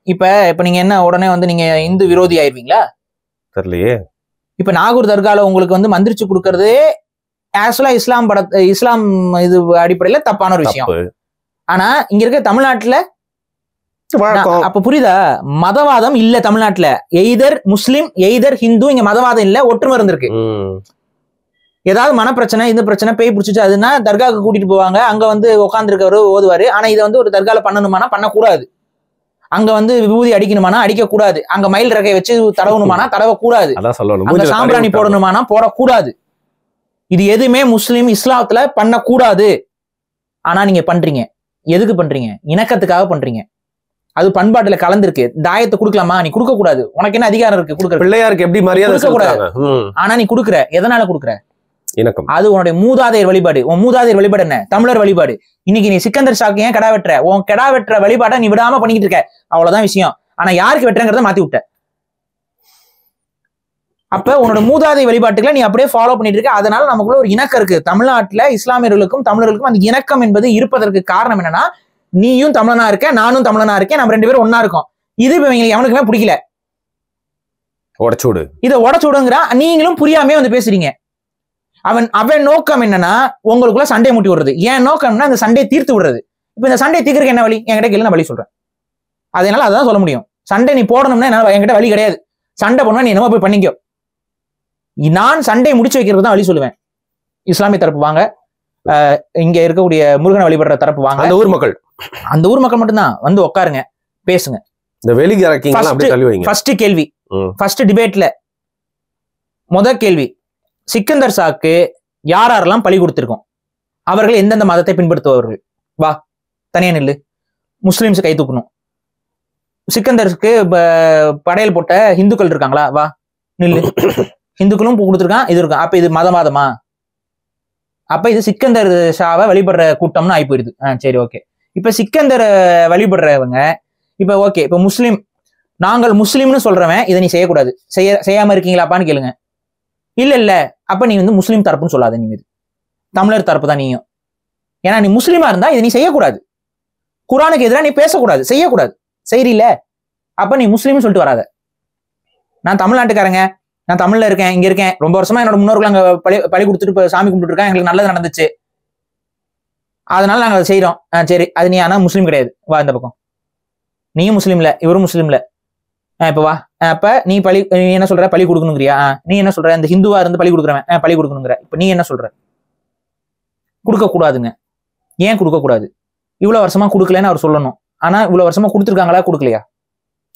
இப்ப நீங்க என்ன உடனே வந்து நீங்க இந்து விரோதி ஆயிருவீங்களா? தெரியலையே. இப்ப நாகூர் தர்கால உங்களுக்கு வந்து மந்திரிச்சு கொடுக்கறதே ஆக்சுவலா இஸ்லாம் இது அடிப்படையில தப்பான ஒரு விஷயம். ஆனா இங்க இருக்க தமிழ்நாட்டுல அப்ப புரியுதா? மதவாதம் இல்ல தமிழ்நாட்டுல. எய்தர் முஸ்லிம் எய்தர் ஹிந்து, இங்க மதவாதம் இல்ல, ஒற்றுமை இருந்திருக்கு. ஏதாவது மனப்பிரச்சனை இந்த பிரச்சனை பேய் பிடிச்சிச்சு அதுன்னா தர்காவுக்கு கூட்டிட்டு போவாங்க, அங்க வந்து உட்கார்ந்து இருக்கவரு ஓதுவாரு. ஆனா இதை வந்து ஒரு தர்கால பண்ணணுமானா பண்ணக்கூடாது. அங்க வந்து விபூதி அடிக்கணுமானா அடிக்க கூடாது. அங்க மயில் ரகை வச்சு தடவணுமானா தடவக்கூடாது. அங்க சாம்பிராணி போடணுமானா போடக்கூடாது. இது எதுவுமே முஸ்லிம் இஸ்லாத்துல பண்ணக்கூடாது. ஆனா நீங்க பண்றீங்க. எதுக்கு பண்றீங்க? இணக்கத்துக்காக பண்றீங்க. அது பண்பாட்டுல கலந்துருக்கு. தாயத்தை கொடுக்கலாமா? நீ கொடுக்க கூடாது. உனக்கு என்ன அதிகாரம் இருக்கு கொடுக்குற? பிள்ளையாருக்கு எப்படி மரியாதை கூடாது. ஆனா நீ கொடுக்குற. எதனால கொடுக்குற? இணக்கம். அது உன்னுடைய மூதாதையர் வழிபாடு. உன் மூதாதையர் வழிபாடு என்ன? தமிழர் வழிபாடு. இன்னைக்கு நீ சிக்கந்தர் ஷாக்கு ஏன் கடா வெட்டுற? உன் கடா வெட்டுற வழிபாட்டை நீ விடாம பண்ணிக்கிட்டு இருக்க. அவ்வளவுதான் விஷயம். ஆனா யாருக்கு வெட்டுறங்கிறத மாத்தி விட்ட. அப்ப உன்னோட மூதாதை வழிபாட்டுகளை நீ அப்படியே ஃபாலோ பண்ணிட்டு இருக்க. அதனால நமக்குள்ள ஒரு இணக்கம் இருக்கு. தமிழ்நாட்டுல இஸ்லாமியர்களுக்கும் தமிழர்களுக்கும் அந்த இணக்கம் என்பது இருப்பதற்கு காரணம் என்னன்னா, நீயும் தமிழனா இருக்க, நானும் தமிழனா இருக்கேன், நம்ம ரெண்டு பேரும் ஒன்னா இருக்கோம். இது இவங்களுக்கு எவனுக்குமே பிடிக்கல. உடச்சூடு, இதை உடச்சூடுங்கிறா. நீங்களும் புரியாமே வந்து பேசுறீங்க. அவன் நோக்கம் என்னன்னா உங்களுக்குள்ள சண்டை மூட்டி விடுறது. என் நோக்கம்னா அந்த சண்டையை தீர்த்து விடுறது. இப்ப இந்த சண்டையை தீர்க்கறதுக்கு என்ன வழி? என்கிட்ட கேள்வி, நான் வழி சொல்றேன். அதனால அதான் சொல்ல முடியும். சண்டை நீ போடணும்னா என்கிட்ட வழி கிடையாது. சண்டை போடணும் நீ என்னமோ போய் பண்ணிக்கோ. நான் சண்டையை முடிச்சு வைக்கிறது தான் வழி சொல்லுவேன். இஸ்லாமிய தரப்பு வாங்க, இங்க இருக்கக்கூடிய முருகனை வழிபடுற தரப்பு வாங்க. அந்த ஊர் மக்கள் மட்டும்தான் வந்து உட்காருங்க, பேசுங்க. இந்த ஃபர்ஸ்ட் கேள்வி, ஃபர்ஸ்ட் டிபேட்ல முதல் கேள்வி, சிக்கந்தர் ஷாக்கு யாரெல்லாம் பலி கொடுத்திருக்கோம், அவர்கள் எந்தெந்த மதத்தை பின்பற்றுபவர்கள்? வா தனியா நில்லு. முஸ்லிம்ஸ் கை தூக்கணும். சிக்கந்தருக்கு படையல் போட்ட இந்துக்கள் இருக்காங்களா? வா நில்லு. இந்துக்களும் கொடுத்துருக்கான், இது இருக்கான். அப்ப இது மதவாதமா? அப்ப இது சிக்கந்தர் ஷாவை வழிபடுற கூட்டம்னு ஆகி போயிடுது. சரி, ஓகே. இப்ப சிக்கந்தர் வழிபடுறவங்க இப்ப ஓகே, இப்ப முஸ்லீம், நாங்கள் முஸ்லீம்னு சொல்றவன் இதை நீ செய்யக்கூடாது, செய்யாம இருக்கீங்களாப்பான்னு கேளுங்க. இல்ல அப்ப நீ வந்து முஸ்லீம் தரப்புன்னு சொல்லாத, நீ மீது தமிழர் தரப்பு தான் நீயும். ஏன்னா நீ முஸ்லீமா இருந்தா இதை நீ செய்யக்கூடாது. குரானுக்கு எதிராக நீ பேசக்கூடாது, செய்யக்கூடாது. செய்யறீல, அப்ப நீ முஸ்லீம்னு சொல்லிட்டு வராத. நான் தமிழ்நாட்டுக்காரங்க, நான் தமிழ்ல இருக்கேன், இங்க இருக்கேன், ரொம்ப வருஷமா என்னோட முன்னோர்கள் அங்க பலி கொடுத்துட்டு சாமி கும்பிட்டு இருக்கேன், எங்களுக்கு நல்லது நடந்துச்சு, அதனால நாங்க அதை செய்யறோம். சரி, அது நீ ஆனா முஸ்லீம் கிடையாது, வா இந்த பக்கம். நீயும் முஸ்லீம் இல்ல, இவரும் முஸ்லீம் இல்ல, இப்ப வா, அப்ப நீ என்ன சொல்ற, பலி கொடுக்கணுங்கிறியா? நீ என்ன சொல்ற, இந்த ஹிந்துவா இருந்து பலி கொடுக்குறவன் பலி கொடுக்கணுங்கிற. இப்ப நீ என்ன சொல்ற? கொடுக்க கூடாதுங்க. ஏன் கொடுக்க கூடாது? இவ்வளவு வருஷமா கொடுக்கலன்னு அவர் சொல்லணும். ஆனா இவ்வளவு வருஷமா கொடுத்துருக்காங்களா, கொடுக்கலையா?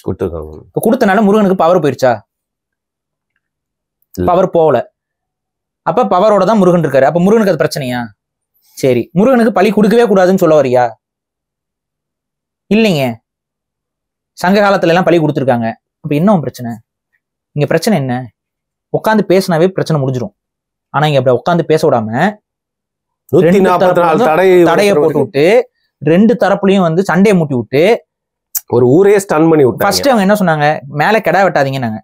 கொடுத்துருக்காங்க. இப்ப கொடுத்தனால முருகனுக்கு பவர் போயிருச்சா? பவர் போகல. அப்ப பவரோட தான் முருகன் இருக்காரு. அப்ப முருகனுக்கு அது பிரச்சனையா? சரி, முருகனுக்கு பலி கொடுக்கவே கூடாதுன்னு சொல்ல வரியா? இல்லைங்க, சங்க காலத்துல எல்லாம் பலி கொடுத்துருக்காங்க. அப்ப என்ன பிரச்சனை? இங்க பிரச்சனை என்ன? உட்காந்து பேசினாவே பிரச்சனை முடிஞ்சிடும். ஆனா இங்க அப்படி உட்காந்து பேச விடாம தடைய போட்டு விட்டு 2 தரப்புலையும் வந்து சண்டையை மூட்டி விட்டு ஒரு ஊரே ஸ்டன் பண்ணி விட்டு ஃபர்ஸ்ட் அவங்க என்ன சொன்னாங்க, மேல கெடா வெட்டாதீங்க நாங்க,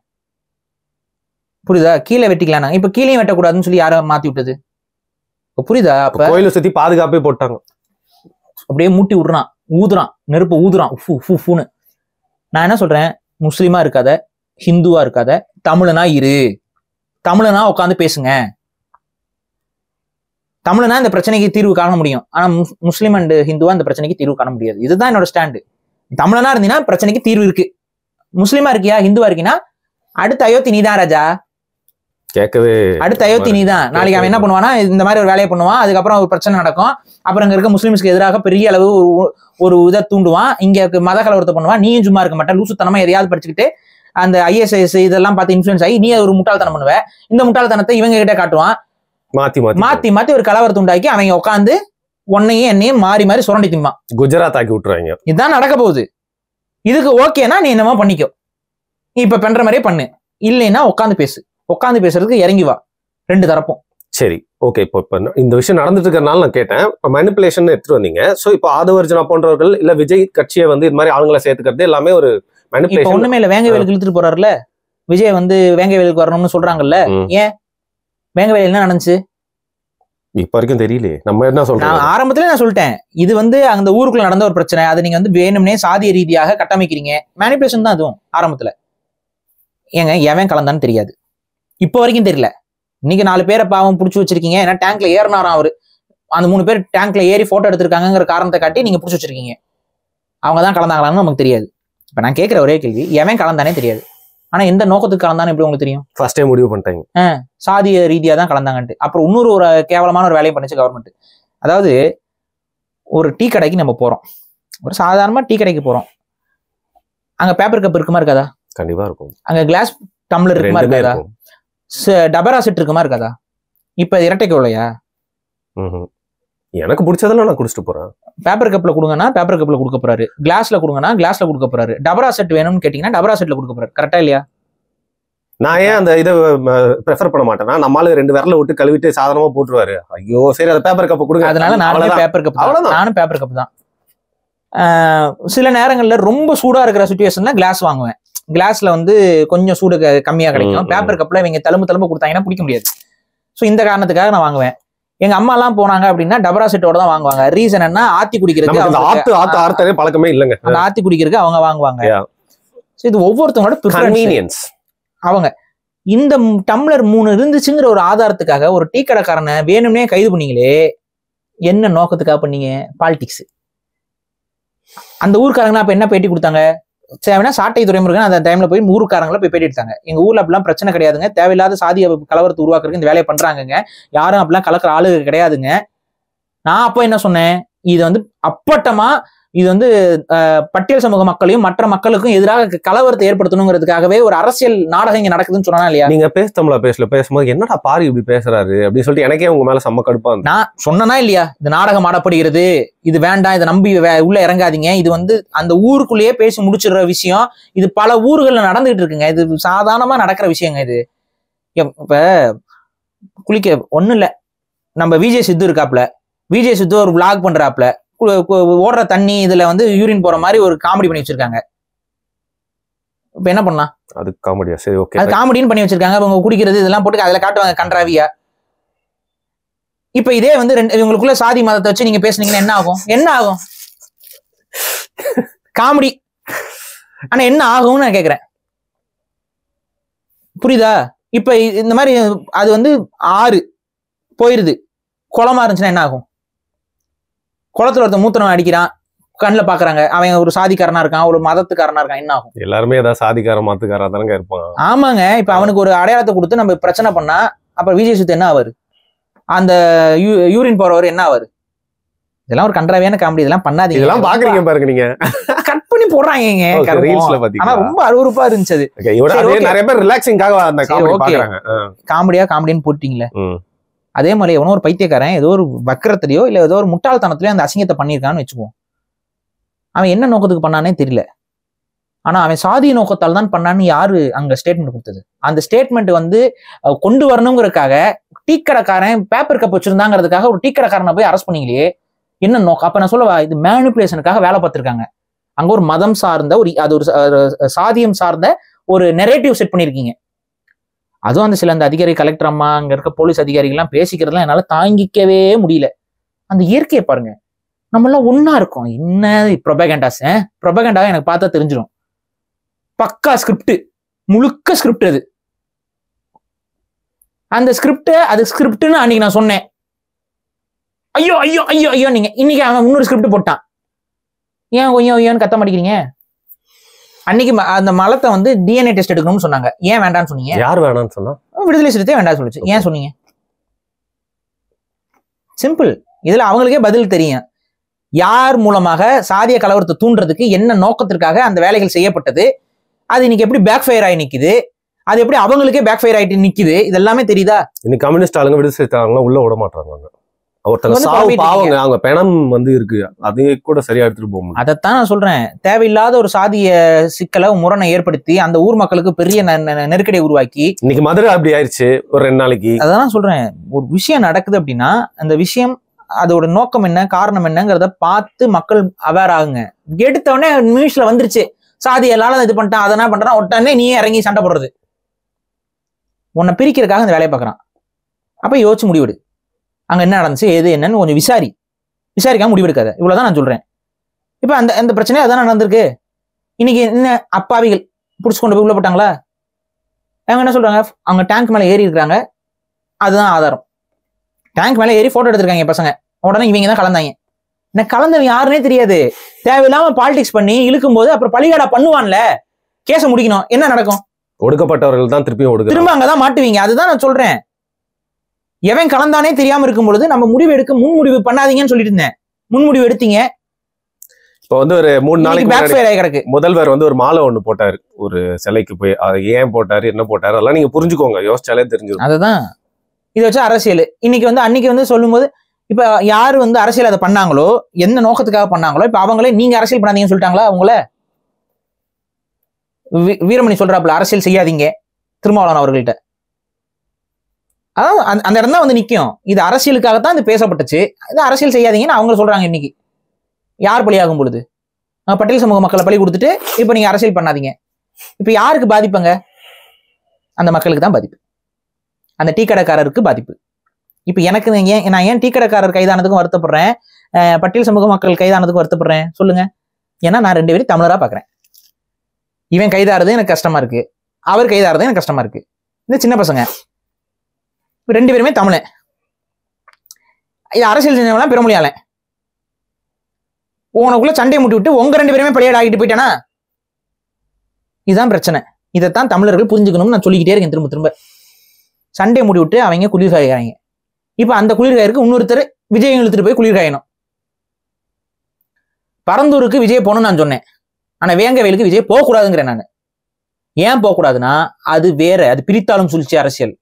புரியுதா, கீழே வெட்டிக்கலாம் நாங்க. இப்ப கீழே வெட்டக்கூடாதுன்னு சொல்லி யார மாத்தி விட்டது? புரியுதா? அப்ப கோயிலை சுத்தி பாதுகாப்பே போட்டாங்க. அப்படியே மூட்டி விடுறான், ஊதுறான், நெருப்பு ஊதுறான், ஃபூன்னு. நான் என்ன சொல்றேன், முஸ்லீமா இருக்காத, ஹிந்துவா இருக்காத, தமிழனா இரு. தமிழனா உட்காந்து பேசுங்க. தமிழனா இந்த பிரச்சனைக்கு தீர்வு காண முடியும். ஆனா முஸ்லீம் அண்ட் ஹிந்துவா இந்த பிரச்சனைக்கு தீர்வு காண முடியாது. இதுதான் என்னோட ஸ்டாண்டு. தமிழனா இருந்தீங்கன்னா பிரச்சனைக்கு தீர்வு இருக்கு. முஸ்லீமா இருக்கியா, ஹிந்துவா இருக்கீங்கன்னா அடுத்த அயோத்தி நீதான் ராஜா. கேட்கவே அடுத்த அயோத்தி நீதான். நாளைக்கு அவன் என்ன பண்ணுவானா, இந்த மாதிரி ஒரு வேலையை பண்ணுவான். அதுக்கப்புறம் ஒரு பிரச்சனை நடக்கும். அப்புறம் இங்க இருக்க முஸ்லிம்ஸ்க்கு எதிராக பெரிய அளவு ஒரு இதை தூண்டுவான். இங்க மத கலவரத்தை பண்ணுவான். நீயும் சும்மா இருக்க மாட்டேன், லூசுத்தனமா எதையாவது படிச்சுக்கிட்டு அந்த ISIS இதெல்லாம் பார்த்து இன்ஃபுளுன்ஸ் ஆகி நீ ஒரு முட்டாள்தனம் பண்ணுவ. இந்த முட்டாள்தனத்தை இவங்க கிட்ட காட்டுவான். மாத்தி ஒரு கலவரத்தை உண்டாக்கி அவங்க உட்காந்து உன்னையும் என்னையும் மாறி மாறி சுரண்டி திம்மா குஜராத் ஆக்கி விட்டுருவாங்க. இதுதான் நடக்க போகுது. இதுக்கு ஓகேனா நீ என்னமோ பண்ணிக்கோ, இப்ப பண்ற மாதிரியே பண்ணு. இல்லைன்னா உட்காந்து பேசு. உட்காந்து பேசுறதுக்கு இறங்கி வா 2 தரப்பும். சரி, ஓகே. இப்போ இந்த விஷயம் நடந்துட்டு இருக்கிறனால நான் கேட்டேன். இப்போ மேனிபுலேஷன் எடுத்துட்டு வந்தீங்க. ஸோ இப்போ ஆதவர்ஜனா போன்றவர்கள் இல்ல விஜய் கட்சியை வந்து இது மாதிரி ஆளுங்களை சேர்த்துக்கிறது எல்லாமே ஒரு மேனிபுலேஷன். ஒண்ணுமே இல்ல, வேங்கவேலுக்கு இழுத்துட்டு போறாருல விஜய் வந்து வேங்கவேலுக்கு வரணும்னு சொல்றாங்கல்ல. ஏன் வேங்கவேல் என்ன நடந்துச்சு இப்ப வரைக்கும் தெரியலையே. நம்ம என்ன சொல்றோம், ஆரம்பத்துல நான் சொல்லிட்டேன், இது வந்து அந்த ஊருக்குள்ள நடந்த ஒரு பிரச்சனை. அதை நீங்க வந்து வேணும்னே சாதிய ரீதியாக கட்டமைக்கிறீங்க. மேனிபுலேஷன் தான் அதுவும். ஆரம்பத்துல ஏங்க எவன் கலந்தான்னு தெரியாது, இப்போ வரைக்கும் தெரியல. இன்னைக்கு 4 பேரை பாவம் பிடிச்சி வச்சிருக்கீங்க. ஏன்னா டேங்க்ல ஏறினாராம் அவரு. அந்த 3 பேர் டேங்க்ல ஏறி போட்டோ எடுத்திருக்காங்கிற காரணத்தை காட்டி நீங்க பிடிச்சி வச்சிருக்கீங்க. அவங்க தான் கலந்தாங்களான்னு நமக்கு தெரியாது. இப்ப நான் கேட்கிற ஒரே கேள்வி, எவன் கலந்தானே தெரியாது. ஆனா எந்த நோக்கத்துக்கு கலந்தானே எப்படி உங்களுக்கு தெரியும்? ஃபர்ஸ்டே முடிவு பண்ணிட்டாங்க சாதிய ரீதியா தான் கலந்தாங்கன்ட்டு. அப்புறம் இன்னொரு ஒரு கேவலமான ஒரு வேலையை பண்ணிச்சு கவர்மெண்ட். அதாவது ஒரு டீ கடைக்கு நம்ம போறோம், ஒரு சாதாரணமா டீ கடைக்கு போறோம். அங்க பேப்பர் கப் இருக்குமா இருக்காதா? கண்டிப்பா இருக்கும். அங்க கிளாஸ் டம்ளர் இருக்குமா இருக்காதா? டபரா செட் இருக்குமா இருக்காதா? இப்ப இரட்டைக்கு இல்லையா? எனக்கு பிடிச்சதெல்லாம் நான் குடிச்சிட்டு போறேன். பேப்பர் கப்ல கொடுங்கன்னா பேப்பர் கப்ல கொடுக்க போறாரு, கிளாஸ்ல கொடுங்கன்னா கிளாஸ்ல கொடுக்க போறாரு. டபரா செட் வேணும்னு கேட்டீங்கன்னா டபரா செட்ல கொடுக்க போறாரு. கரெக்டா இல்லையா? நான் ஏன் அந்த இதை ப்ரெஃபர் பண்ண மாட்டேன்னா, நம்மளால 2 விரல விட்டு கழுவிட்டு சாதாரணமா போட்டுருவாரு. ஐயோ சரி, அந்த பேப்பர் கப் கொடுங்க. அதனால நானும் பேப்பர் கப் தான். நானும் பேப்பர் கப் தான். சில நேரங்கள்ல ரொம்ப சூடா இருக்கிற சிச்சுவேஷன்ல கிளாஸ் வாங்குவேன். கிளாஸ்ல வந்து கொஞ்சம் சூடு கம்மியா கிடைக்கும். பேப்பர் கப்ல இவங்க தழும்பு கொடுத்தாங்கன்னா பிடிக்க முடியாது. ஸோ இந்த காரணத்துக்காக நான் வாங்குவேன். எங்க அம்மா எல்லாம் போனாங்க அப்படின்னா டபரா செட்டோட தான் வாங்குவாங்க. ரீசன் என்ன, ஆத்தி குடிக்கிறதுக்கு பழக்கமே இல்லைங்க. அந்த ஆத்தி குடிக்கிறதுக்கு அவங்க வாங்குவாங்க. இது ஒவ்வொருத்தவங்களோட ப்ரிஃபரன்ஸ். அவங்க இந்த டம்ளர் 3 இருந்துச்சுங்கிற ஒரு ஆதாரத்துக்காக ஒரு டீ கடைக்காரனை வேணும்னே கைது பண்ணீங்களே, என்ன நோக்கத்துக்காக பண்ணீங்க? பாலிடிக்ஸ். அந்த ஊருக்காரங்கன்னா அப்ப என்ன பேட்டி கொடுத்தாங்க? தேவைன்னா சாட்டை துறைமுருகன் அந்த டைம்ல போய் ஊருக்காரங்களை போய் பேட்டி எடுத்தாங்க. எங்க ஊர்ல அப்படிலாம் பிரச்சனை கிடையாதுங்க, தேவையில்லாத சாதிய கலவரத்தை உருவாக்குறதுக்கு இந்த வேலையை பண்றாங்க, யாரும் அப்படிலாம் கலக்கிற ஆளு கிடையாதுங்க. நான் அப்போ என்ன சொன்னேன், இது வந்து அப்பட்டமா இது வந்து பட்டியல் சமூக மக்களையும் மற்ற மக்களுக்கும் எதிராக கலவரத்தை ஏற்படுத்தணுங்கிறதுக்காகவே ஒரு அரசியல் நாடகம் இங்க நடக்குதுன்னு சொன்னா இல்லையா? நீங்க பேசும்போது என்னடா பாரு இப்படி பேசுறாரு அப்படின்னு சொல்லிட்டு எனக்கே உங்க மேல செம்ம கடுப்பா இருந்துச்சு. நான் சொன்னா இல்லையா, இது நாடகம் ஆடப்படுகிறது, இது வேண்டாம், இதை நம்பி உள்ள இறங்காதீங்க, இது வந்து அந்த ஊருக்குள்ளேயே பேசி முடிச்சிடுற விஷயம், இது பல ஊர்கள்ல நடந்துகிட்டு இருக்குங்க, இது சாதாரணமா நடக்கிற விஷயங்க. இது இப்ப குளிக்க ஒண்ணும் இல்ல, நம்ம விஜய் சித்து இருக்காப்ல, விஜய் சித்து ஒரு விளாக் பண்றாப்ல, ஓடுற தண்ணி இதுல வந்து யூரின் போற மாதிரி ஒரு காமெடி பண்ணி வச்சிருக்காங்க. இப்ப என்ன பண்ணலாம்? அது காமெடியா? சரி, ஓகே, அது காமெடின்னு பண்ணி வச்சிருக்காங்க. அவங்க குடிக்கிறது இதெல்லாம் போட்டு அதுல காட்டுவாங்க கன்றாவியா. இப்ப இதே வந்து இவங்களுக்குள்ள சாதி மதத்தை வச்சு நீங்க பேசுனீங்கன்னா என்ன ஆகும்? என்ன ஆகும்? காமெடி. ஆனா என்ன ஆகும்னு நான் கேக்குறேன், புரியுதா? இப்ப இந்த மாதிரி அது வந்து ஆறு போயிருது, குளமா இருந்துச்சுன்னா என்ன ஆகும்? குளத்துல ஒருத்தன் மூத்திரம் அடிக்கிறான், கண்ணுல பாக்குறாங்க, அவன் ஒரு சாதிக்காரனா இருக்கான், ஒரு மதத்துக்காரனா இருக்கான், என்ன ஆகும்? எல்லாருமே ஏதாவது சாதிக்கார மாத்துக்காரா தானங்க இருப்பாங்க. ஆமாங்க. இப்ப அவனுக்கு ஒரு அடையாளத்தை கொடுத்து நம்ம பிரச்சனை பண்ணா அப்ப விஜய் சுத்து என்ன ஆவாரு? அந்த யூரின் போறவர் என்ன ஆவாரு? இதெல்லாம் ஒரு கன்றாவியான காமெடி. இதெல்லாம் பண்ணாதீங்க. இதெல்லாம் பாக்குறீங்க பாருங்க நீங்க. கட் பண்ணி போடுறாங்க. ஆனா ரொம்ப அருவருப்பா இருந்துச்சு அது. நிறைய பேர் ரிலாக்ஸிங்காக அந்த காமெடி பாக்குறாங்க. காமெடின்னு போட்டீங்களே. அதே மாதிரி எவனோ ஒரு பைத்தியக்காரன் ஏதோ ஒரு வக்கரத்திலயோ இல்ல ஏதோ ஒரு முட்டாள்தனத்திலயோ அந்த அசிங்கத்தை பண்ணியிருக்கான்னு வச்சுக்குவோம். அவன் என்ன நோக்கத்துக்கு பண்ணானே தெரியல. ஆனா அவன் சாதிய நோக்கத்தால் தான் பண்ணான்னு யாரு அங்க ஸ்டேட்மெண்ட் கொடுத்தது? அந்த ஸ்டேட்மெண்ட் வந்து கொண்டு வரணுங்கிறதுக்காக டீ கடைக்காரன் பேப்பர் கப் வச்சிருந்தாங்கிறதுக்காக ஒரு டீ கடைக்காரனை போய் அரெஸ்ட் பண்ணீங்களே, என்ன நோக்கம்? அப்ப நான் சொல்லவா, இது மேனிபுலேஷனுக்காக வேலை பார்த்திருக்காங்க. அங்க ஒரு மதம் சார்ந்த ஒரு சாதியம் சார்ந்த ஒரு நெரேட்டிவ் செட் பண்ணிருக்கீங்க. அதுவும் அந்த சில அந்த அதிகாரி, கலெக்டர் அம்மா, அங்க இருக்க போலீஸ் அதிகாரிகள்லாம் பேசிக்கிறதுலாம் என்னால தாங்கிக்கவே முடியல. அந்த இயற்கையை பாருங்க, நம்ம எல்லாம் ஒன்னா இருக்கோம். என்ன ப்ரொபகண்டாஸ்? ப்ரொபகண்டாவை எனக்கு பார்த்தா தெரிஞ்சிடும். பக்கா ஸ்கிரிப்ட், முழுக்க ஸ்கிரிப்ட். அது அந்த ஸ்கிரிப்ட், அது ஸ்கிரிப்ட்னு அன்னைக்கு நான் சொன்னேன். ஐயோ ஐயோ ஐயோ ஐயோ நீங்க இன்னைக்கு அவன் இன்னொரு ஸ்கிரிப்ட் போட்டான். ஏன் ஐயோ ஐயோன்னு கத்த மாட்டேங்கிறீங்க? அன்னைக்கு அந்த மலத்தை வந்து டிஎன்ஏ டெஸ்ட் எடுக்கணும்னு சொன்னாங்க. ஏன் வேண்டாம்னு சொன்னீங்க? யார் வேணாம்னு சொன்னா? விடுதலை சிறுத்தை வேண்டாம்னு சொல்லுச்சு. ஏன் சொன்னீங்க? சிம்பிள். இதுல அவங்களுக்கே பதில் தெரியும். யார் மூலமாக சாதிய கலவரத்தை தூண்டுறதுக்கு என்ன நோக்கத்திற்காக அந்த வேலைகள் செய்யப்பட்டது, அது இன்னைக்கு எப்படி பேக் ஃபயர் ஆகி நிக்குது, அது எப்படி அவங்களுக்கே பேக் ஃபயர் ஆயிட்டு நிக்குது, இதெல்லாமே தெரியுதா? இன்னைக்கு கம்யூனிஸ்ட் ஆளுங்க விடுதலை சிறுத்தைங்க உள்ள விட மாட்டாங்க. ஒருத்தங்க சாவு பாவங்க, அவங்க பெணம் வந்து இருக்கு, அதே கூட சரியா எடுத்துட்டு போக முடியும். அதைத்தான் நான் சொல்றேன். தேவையில்லாத ஒரு சாதிய சிக்கலை முரணை ஏற்படுத்தி அந்த ஊர் மக்களுக்கு பெரிய நெருக்கடியை உருவாக்கி இன்னைக்கு மதுரை அப்படி ஆயிடுச்சு ஒரு 2 நாளைக்கு. அதான் சொல்றேன். ஒரு விஷயம் நடக்குது அப்படின்னா அந்த விஷயம் அதோட நோக்கம் என்ன, காரணம் என்னங்கிறத பார்த்து மக்கள் அவேர் ஆகுங்க. எடுத்தவொடனே நியூஸ்ல வந்துருச்சு சாதி எல்லாரும் இது பண்ணிட்டான், அதெல்லாம் பண்றான், உடனே நீயே இறங்கி சண்டை போடுறது. உன்னை பிரிக்கிறதுக்காக அந்த வேலையை பார்க்கறான். அப்ப யோசிச்சு முடிவெடு. அங்க என்ன நடந்துச்சு, எது என்னன்னு கொஞ்சம் விசாரிக்காம முடிவெடுக்காத. இவ்வளவுதான் நான் சொல்றேன். இப்ப அந்த பிரச்சனை அதான் நடந்திருக்கு. இன்னைக்கு என்ன அப்பாவிகள் புடிச்சு கொண்டு போய் உள்ள போட்டாங்களா? அவங்க என்ன சொல்றாங்க, அவங்க டேங்க் மேல ஏறி இருக்கிறாங்க, அதுதான் ஆதாரம். டேங்க் மேல ஏறி போட்டோ எடுத்திருக்காங்க பசங்க. உடனே இவங்க தான் கலந்தாங்க. என்ன கலந்தவன் யாருன்னே தெரியாது. தேவையில்லாம பாலிடிக்ஸ் பண்ணி இழுக்கும் போது அப்புறம் பழிகாடா பண்ணுவான்ல, கேஸ முடிக்கணும். என்ன நடக்கும்? ஒடுக்கப்பட்டவர்கள் தான் திரும்ப அங்கதான் மாட்டுவீங்க. அதுதான் நான் சொல்றேன். எவன் கலந்தானே தெரியாம இருக்கும் பொழுது நம்ம முடிவு எடுக்க முன்முடிவு பண்ணாதீங்கன்னு சொல்லிட்டு இருந்தேன். முன்முடிவு எடுத்தீங்க. இப்ப வந்து ஒரு 3 நாளைக்கு பேக் ஃபயர் ஆகி கிடக்கு. முதல்வர் வந்து ஒரு மாலை ஒண்ணு போட்டாரு ஒரு சிலைக்கு போய். அதை ஏன் போட்டாரு, என்ன போட்டாரு, அதெல்லாம் நீங்க புரிஞ்சுக்கோங்க, யோசிச்சாலே தெரிஞ்சிடும். அதுதான் இதை வச்சு அரசியல். அன்னைக்கு வந்து சொல்லும் போது இப்ப யாரு வந்து அரசியல் அதை பண்ணாங்களோ, எந்த நோக்கத்துக்காக பண்ணாங்களோ, இப்ப அவங்களே நீங்க அரசியல் பண்ணாதீங்கன்னு சொல்லிட்டாங்களா? அவங்கள வீரமணி சொல்றாப்புல அரசியல் செய்யாதீங்க திருமாவளவன் அவர்கள்ட்ட. அதாவது அந்த இடம் தான் வந்து நிக்கும். இது அரசியலுக்காகத்தான் இது பேசப்பட்டுச்சு. இது அரசியல் செய்யாதீங்கன்னு அவங்க சொல்றாங்க. இன்னைக்கு யார் பலியாகும் பொழுது பட்டியல் சமூக மக்களை பலி கொடுத்துட்டு இப்ப நீங்க அரசியல் பண்ணாதீங்க. இப்ப யாருக்கு பாதிப்புங்க? அந்த மக்களுக்கு தான் பாதிப்பு. அந்த டீ கடைக்காரருக்கு பாதிப்பு. இப்ப எனக்கு நான் ஏன் டீ கடைக்காரர் கைதானதுக்கும் வருத்தப்படுறேன், பட்டியல் சமூக மக்கள் கைதானதுக்கும் வருத்தப்படுறேன் சொல்லுங்க? ஏன்னா நான் 2 பேரும் தமிழரா பாக்குறேன். இவன் கைதாறது எனக்கு கஷ்டமா இருக்கு, அவர் கைதாறது எனக்கு கஷ்டமா இருக்கு. இந்த சின்ன பசங்க 2 பேருமே தமிழன். இது அரசியல் செஞ்சவங்களாம் பெருமொழியாளன். உனக்குள்ள சண்டையை முட்டி விட்டு உங்க 2 பேருமே பழைய ஆகிட்டு போயிட்டானா? இதுதான் பிரச்சனை. இதைத்தான் தமிழர்கள் புரிஞ்சுக்கணும்னு நான் சொல்லிக்கிட்டே இருக்கேன் திரும்ப திரும்ப. சண்டையை முடி விட்டு அவங்க குளிர் காய்கிறாங்க. இப்ப அந்த குளிர் காயிருக்கு இன்னொருத்தர் விஜய் இழுத்துட்டு போய் குளிர் காயணும். பரந்தூருக்கு விஜய் போகணும்னு நான் சொன்னேன். ஆனா வேங்கவேலுக்கு விஜய் போகக்கூடாதுங்கிறேன் நான். ஏன் போகக்கூடாதுன்னா அது வேற, அது பிரித்தாலும் சூழ்ச்சி அரசியல்.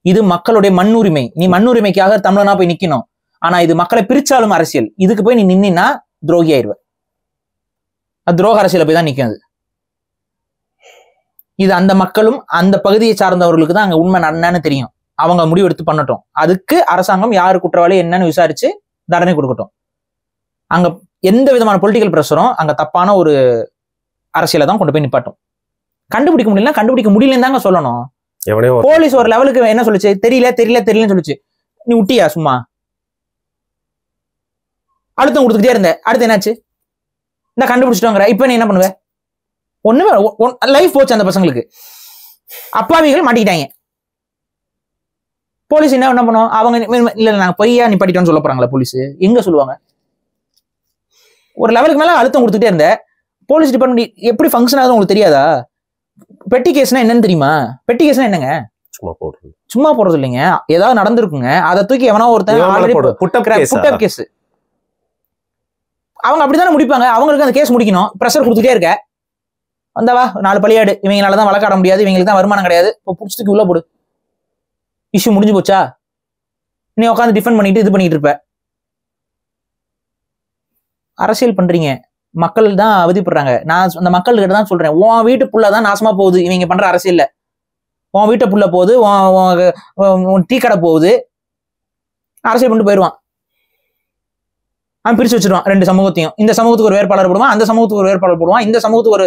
இது மக்களுடைய மண்ணுரிமை. நீ மண்ணுரிமைக்காக தமிழனா போய் நிக்கணும். ஆனா இது மக்களை பிரிச்சாலும் அரசியல். இதுக்கு போய் நீ நின்னா துரோகி ஆயிடுவ. அது துரோக அரசியல போய் தான் நிக்கும். இது அந்த மக்களும் அந்த பகுதியை சார்ந்தவர்களுக்கு தான் அங்க உண்மை என்னன்னு தெரியும். அவங்க முடிவெடுத்து பண்ணட்டும். அதுக்கு அரசாங்கம் யாரு குற்றவாளி என்னன்னு விசாரிச்சு தண்டனை கொடுக்கட்டும். அங்க எந்த விதமான பொலிட்டிக்கல் பிரஷரும் அங்க தப்பான ஒரு அரசியலை தான் கொண்டு போய் நிப்பாட்டும். கண்டுபிடிக்க முடியல, கண்டுபிடிக்க முடியலன்னு தாங்க சொல்லணும். போலீஸ் ஒரு லெவலுக்கு என்ன சொல்லுச்சு, தெரியலன்னு சொல்லுச்சு. நீ விட்டியா சும்மா? அழுத்தம் கொடுத்துக்கிட்டே இருந்த. அடுத்து என்னாச்சு? இந்த கண்டுபிடிச்சிட்டோங்கிற. இப்ப நீ என்ன பண்ணுவ? ஒண்ணுமே லைஃப் போச்சு அந்த பசங்களுக்கு. அப்பாவிகள் மாட்டிக்கிட்டாங்க. போலீஸ் என்ன பண்ணும்? அவங்க இல்ல நாங்க பொய்யா நிப்பாட்டிட்டோம்னு சொல்ல போறாங்களா? போலீஸ் எங்க சொல்லுவாங்க? ஒரு லெவலுக்கு மேல அழுத்தம் கொடுத்துட்டே இருந்த. போலீஸ் டிபார்ட்மெண்ட் எப்படி ஃபங்க்ஷன் ஆகுது உங்களுக்கு தெரியாதா? பெட்டி கேஸ்னா என்னன்னு தெரியுமா? பெட்டி கேஸ்னா என்னங்க? சும்மா போடுறது இல்லைங்க, ஏதாவது நடந்திருக்குங்க, அதை தூக்கி எவனா ஒருத்தன் புட்டப் கேஸ், அவங்க அப்படித்தானே முடிப்பாங்க. அவங்களுக்கு அந்த கேஸ் முடிக்கணும், ப்ரெஷர் கொடுத்துட்டே இருக்க. வந்தவா 4 பழியாடு, இவங்களாலதான் வழக்காட முடியாது, இவங்களுக்கு தான் வருமானம் கிடையாது, இப்போ புடிச்சதுக்கு உள்ள போடு, இஷ்யூ முடிஞ்சு போச்சா? நீ உட்காந்து டிஃபெண்ட் பண்ணிட்டு இது பண்ணிட்டு இருப்ப. அரசியல் பண்றீங்க, மக்கள் தான் அவதிப்படுறாங்க. நான் அந்த மக்கள்கிட்ட தான் சொல்றேன், உன் வீட்டு புள்ளதான் நாசமா போகுது இவங்க பண்ற அரசியல்ல. உன் வீட்டை புள்ள போகுது, உன் டீ கடை போகுது, அரசியல் பண்ணிட்டு போயிடுவான். அவன் பிரிச்சு வச்சிருவான் 2 சமூகத்தையும். இந்த சமூகத்துக்கு ஒரு வேட்பாளர் போடுவான், அந்த சமூகத்துக்கு ஒரு வேட்பாளர் போடுவான், இந்த சமூகத்துக்கு ஒரு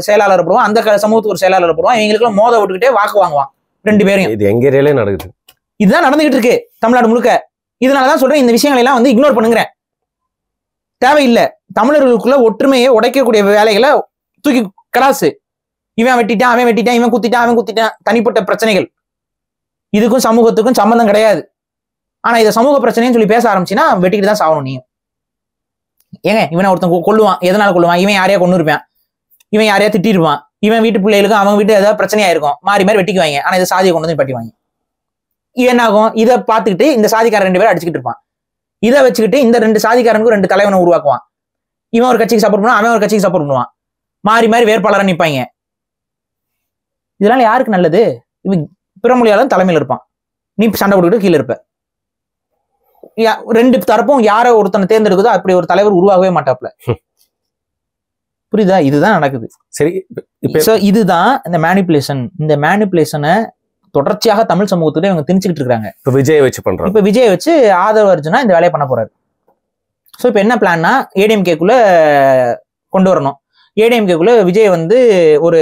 செயலாளர் போடுவான், அந்த சமூகத்துக்கு ஒரு செயலாளர் போடுவான். இவங்களுக்குலாம் மோத விட்டுக்கிட்டே வாக்கு வாங்குவான் 2 பேரையும். இது எங்க ஏரியாலே நடக்குது, இதுதான் நடந்துகிட்டு இருக்கு தமிழ்நாடு முழுக்க. இதனாலதான் சொல்றேன், இந்த விஷயங்களை எல்லாம் வந்து இக்னோர் பண்ணுங்கிறேன். தேவையில்லை. தமிழர்களுக்குள்ள ஒற்றுமையை உடைக்கக்கூடிய வேலைகளை தூக்கி கலாசு. இவன் வெட்டிட்டான், அவன் வெட்டிட்டான், இவன் குத்திட்டான், அவன் குத்திட்டான், தனிப்பட்ட பிரச்சனைகள். இதுக்கும் சமூகத்துக்கும் சம்பந்தம் கிடையாது. ஆனா இதை சமூக பிரச்சனைன்னு சொல்லி பேச ஆரம்பிச்சுன்னா வெட்டிக்கிட்டு தான் சாகணும் நீயும். ஏங்க இவனை ஒருத்தன் கொல்லுவான், எதனால கொல்லுவான்? இவன் யாரையா கொண்டு இருப்பான், இவன் யாரையா திட்டிருப்பான், இவன் வீட்டு பிள்ளைகளுக்கும் அவன் வீட்டு ஏதாவது பிரச்சனையா இருக்கும், மாறி மாறி வெட்டிக்குவாங்க. ஆனா இதை சாதியை கொண்டு வந்து பட்டிவாங்க. என்ன ஆகும்? இதை பார்த்துக்கிட்டு இந்த சாதிக்காரன் 2 பேரும் அடிச்சுக்கிட்டு இருப்பான். இதை வச்சுக்கிட்டு இந்த 2 சாதிக்காரனுக்கும் 2 தலைவனை உருவாக்குவான். இவன் ஒரு கட்சிக்கு சப்போர்ட் பண்ணுவான், அவன் ஒரு கட்சிக்கு சப்போர்ட் பண்ணுவான். மாறி மாறி வேட்பாளராக நிற்பாங்க. இதனால யாருக்கு நல்லது? இவன் பிறமொழியாளன் தலைமையில் இருப்பான், நீ சண்டை போட்டுக்கிட்டு கீழே இருப்ப. 2 தரப்பும் யார ஒருத்தனை தேர்ந்தெடுக்குதோ அப்படி ஒரு தலைவர் உருவாகவே மாட்டாப்ல. புரியுதா? இதுதான் நடக்குது. சரி, இதுதான் இந்த மேனிபுலேஷன். இந்த மேனிபுலேஷனை தொடர்ச்சியாக தமிழ் சமூகத்துல இவங்க திணிச்சுக்கிட்டு இருக்காங்க. இப்ப விஜய் வச்சு ஆதவ அர்ஜுனா இந்த வேலையை பண்ண போறாரு. ஸோ இப்போ என்ன பிளான்னா, ஏடிஎம்கேக்குள்ள கொண்டு வரணும். ஏடிஎம்கேக்குள்ள விஜய் வந்து ஒரு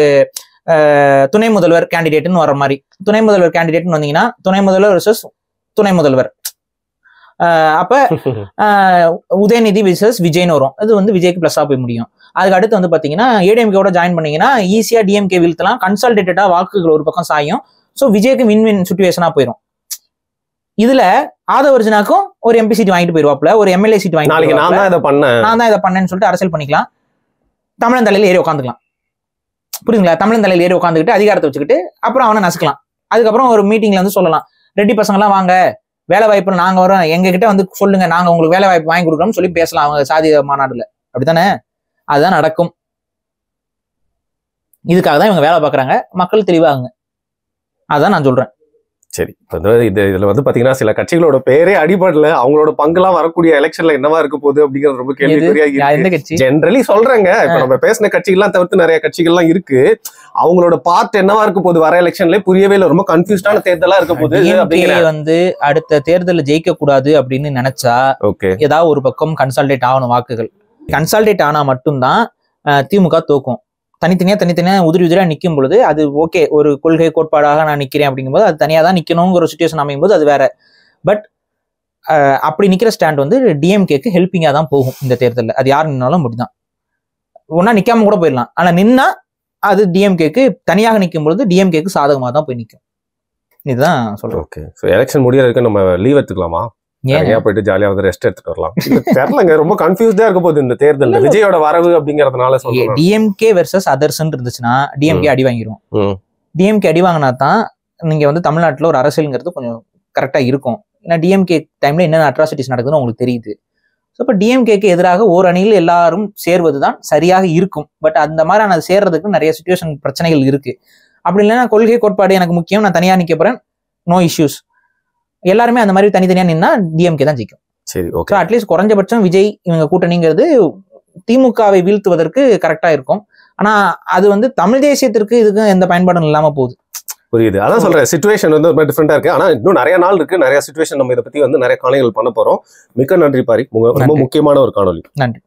துணை முதல்வர் கேண்டிடேட்னு வர மாதிரி. துணை முதல்வர் கேண்டிடேட்னு வந்தீங்கன்னா துணை முதல்வர் வெர்சஸ் துணை முதல்வர். அப்ப உதயநிதி விசஸ் விஜய்னு வரும். அது வந்து விஜய்க்கு பிளஸ்ஸா போய் முடியும். அதுக்கு அடுத்து வந்து பாத்தீங்கன்னா ஏடிஎம்கேவோட ஜாயின் பண்ணீங்கன்னா ஈஸியா டிஎம்கே வீழ்த்தலாம், கன்சால்டேட்டடா வாக்குகள் ஒரு பக்கம் சாயும். ஸோ விஜய்க்கு வின் சுச்சுவேஷனா போயிடும். இதுல ஆதவ அர்ஜுனாக்கும் ஒரு எம்பி சீட் வாங்கிட்டு போயிருவாப்ல, ஒரு எம்எல்ஏ சீட் வாங்கி நான் தான் இதை பண்ணேன்னு சொல்லிட்டு அரசியல் பண்ணிக்கலாம். தமிழன் தலையில ஏறி உட்காந்துக்கலாம். புரியுதுங்களா? தமிழன் தலையில ஏறி உட்காந்துக்கிட்டு அதிகாரத்தை வச்சுக்கிட்டு அப்புறம் அவனை நசுக்கலாம். அதுக்கப்புறம் ஒரு மீட்டிங்ல வந்து சொல்லலாம், ரெட்டி பசங்க எல்லாம் வாங்க, வேலை வாய்ப்பு நாங்க வரோம், எங்க கிட்ட வந்து சொல்லுங்க, நாங்க உங்களுக்கு வேலை வாய்ப்பு வாங்கி கொடுக்குறோம்னு சொல்லி பேசலாம் அவங்க சாதி மாநாடுல. அப்படித்தானே? அதுதான் நடக்கும். இதுக்காக தான் இவங்க வேலை பாக்குறாங்க. மக்கள் தெளிவாகுங்க, அதான் நான் சொல்றேன். சரி, இதுல வந்து பாத்தீங்கன்னா சில கட்சிகளோட பேரே அடிபடல, அவங்களோட பங்கெல்லாம் வரக்கூடிய எலெக்ஷன்ல என்னவா இருக்க போகுது அப்படிங்கிறது ரொம்ப கேள்விக்குறியா. ஜெனரலி சொல்றேங்க, இப்ப நம்ம பேசின கட்சிகள்லாம் தவிர்த்து நிறைய கட்சிகள்லாம் இருக்கு. அவங்களோட பார்ட் என்னவா இருக்க போகுது வர எலெக்ஷன்ல புரியவே இல்லை. ரொம்ப கன்ஃபியூஸ்டான தேர்தலா இருக்க போகுது. வந்து அடுத்த தேர்தலில் ஜெயிக்க கூடாது அப்படின்னு நினைச்சா ஏதாவது ஒரு பக்கம் கன்சால்டேட் ஆகணும். வாக்குகள் கன்சால்டேட் ஆனா மட்டும்தான் திமுக தோக்கும். தனித்தனியா உதிரியா நிற்கும் பொழுது அது ஓகே, ஒரு கொள்கை கோட்பாடாக நான் நிக்கிறேன் அப்படிங்கும்போது அது தனியா தான் நிக்கணுங்கிற ஒரு சுச்சுவேஷன் அமையும் போது அது வேற. பட் அப்படி நிக்கிற ஸ்டாண்ட் வந்து டிஎம்கேக்கு ஹெல்பிங்கா தான் போகும் இந்த தேர்தலில். அது யார் நின்னாலும் அப்படிதான். ஒன்னா நிக்காம கூட போயிடலாம், ஆனா நின்னா அது டிஎம்கேக்கு தனியாக நிற்கும் பொழுது டிஎம்கேக்கு சாதகமாக தான் போய் நிற்கும். இதுதான் சொல்றேன். ஓகே, ஸோ எலெக்ஷன் முடியறதுக்கு நம்ம லீவ் எடுத்துக்கலாமா? ஏன் போயிட்டு ஜாலியா வந்து ரெஸ்ட் எடுத்துட்டு வரலாம்? தெரியலங்க, ரொம்ப கன்ஃபியூஸ்டா இருக்க போகுது இந்த தேர்தல் விஜயோட வரவு அப்படிங்கறதுனால. டிஎம்கே வெர்சஸ் அதர்ஸ் இருந்துச்சுன்னா டிஎம்கே அடி வாங்கிடும். டிஎம்கே அடி வாங்கினா தான் நீங்க வந்து தமிழ்நாட்டுல ஒரு அரசியல்ங்கிறது கொஞ்சம் கரெக்டா இருக்கும். ஏன்னா டிஎம்கே டைம்ல என்னென்ன அட்ராசிட்டிஸ் நடக்குதுன்னு உங்களுக்கு தெரியுது. ஸோ இப்போ டிஎம்கேக்கு எதிராக ஓர் அணியில் எல்லாரும் சேர்வதுதான் சரியாக இருக்கும். பட் அந்த மாதிரி நான் சேர்றதுக்கு நிறைய சிச்சுவேஷன் பிரச்சனைகள் இருக்கு. அப்படி இல்லைன்னா கொள்கை கோட்பாடு எனக்கு முக்கியம், நான் தனியா நிக்க போறேன், நோ இஷ்யூஸ். எல்லாருமே அந்த மாதிரி தனித்தனியா நின்னா டிஎம்கே தான் ஜெயிக்கும். சரி, ஓகே. அட்லீஸ்ட் குறைஞ்சபட்சம் விஜய் இவங்க கூட்டணிங்கிறது திமுகவை வீழ்த்துவதற்கு கரெக்டா இருக்கும். ஆனா அது வந்து தமிழ் தேசியத்திற்கு இதுக்கு எந்த பயன்பாடும் இல்லாம போகுது. புரியுது, அதான் சொல்றேன். சிச்சுவேஷன் வந்து ரொம்ப டிஃப்ரெண்டா இருக்கு. ஆனா இன்னும் நிறைய நாள் இருக்கு, நிறைய சிச்சுவேஷன் நம்ம இதை பத்தி வந்து நிறைய காணொலிகள் பண்ண போறோம். மிக்க நன்றி பாரி, ரொம்ப முக்கியமான ஒரு காணொலி. நன்றி.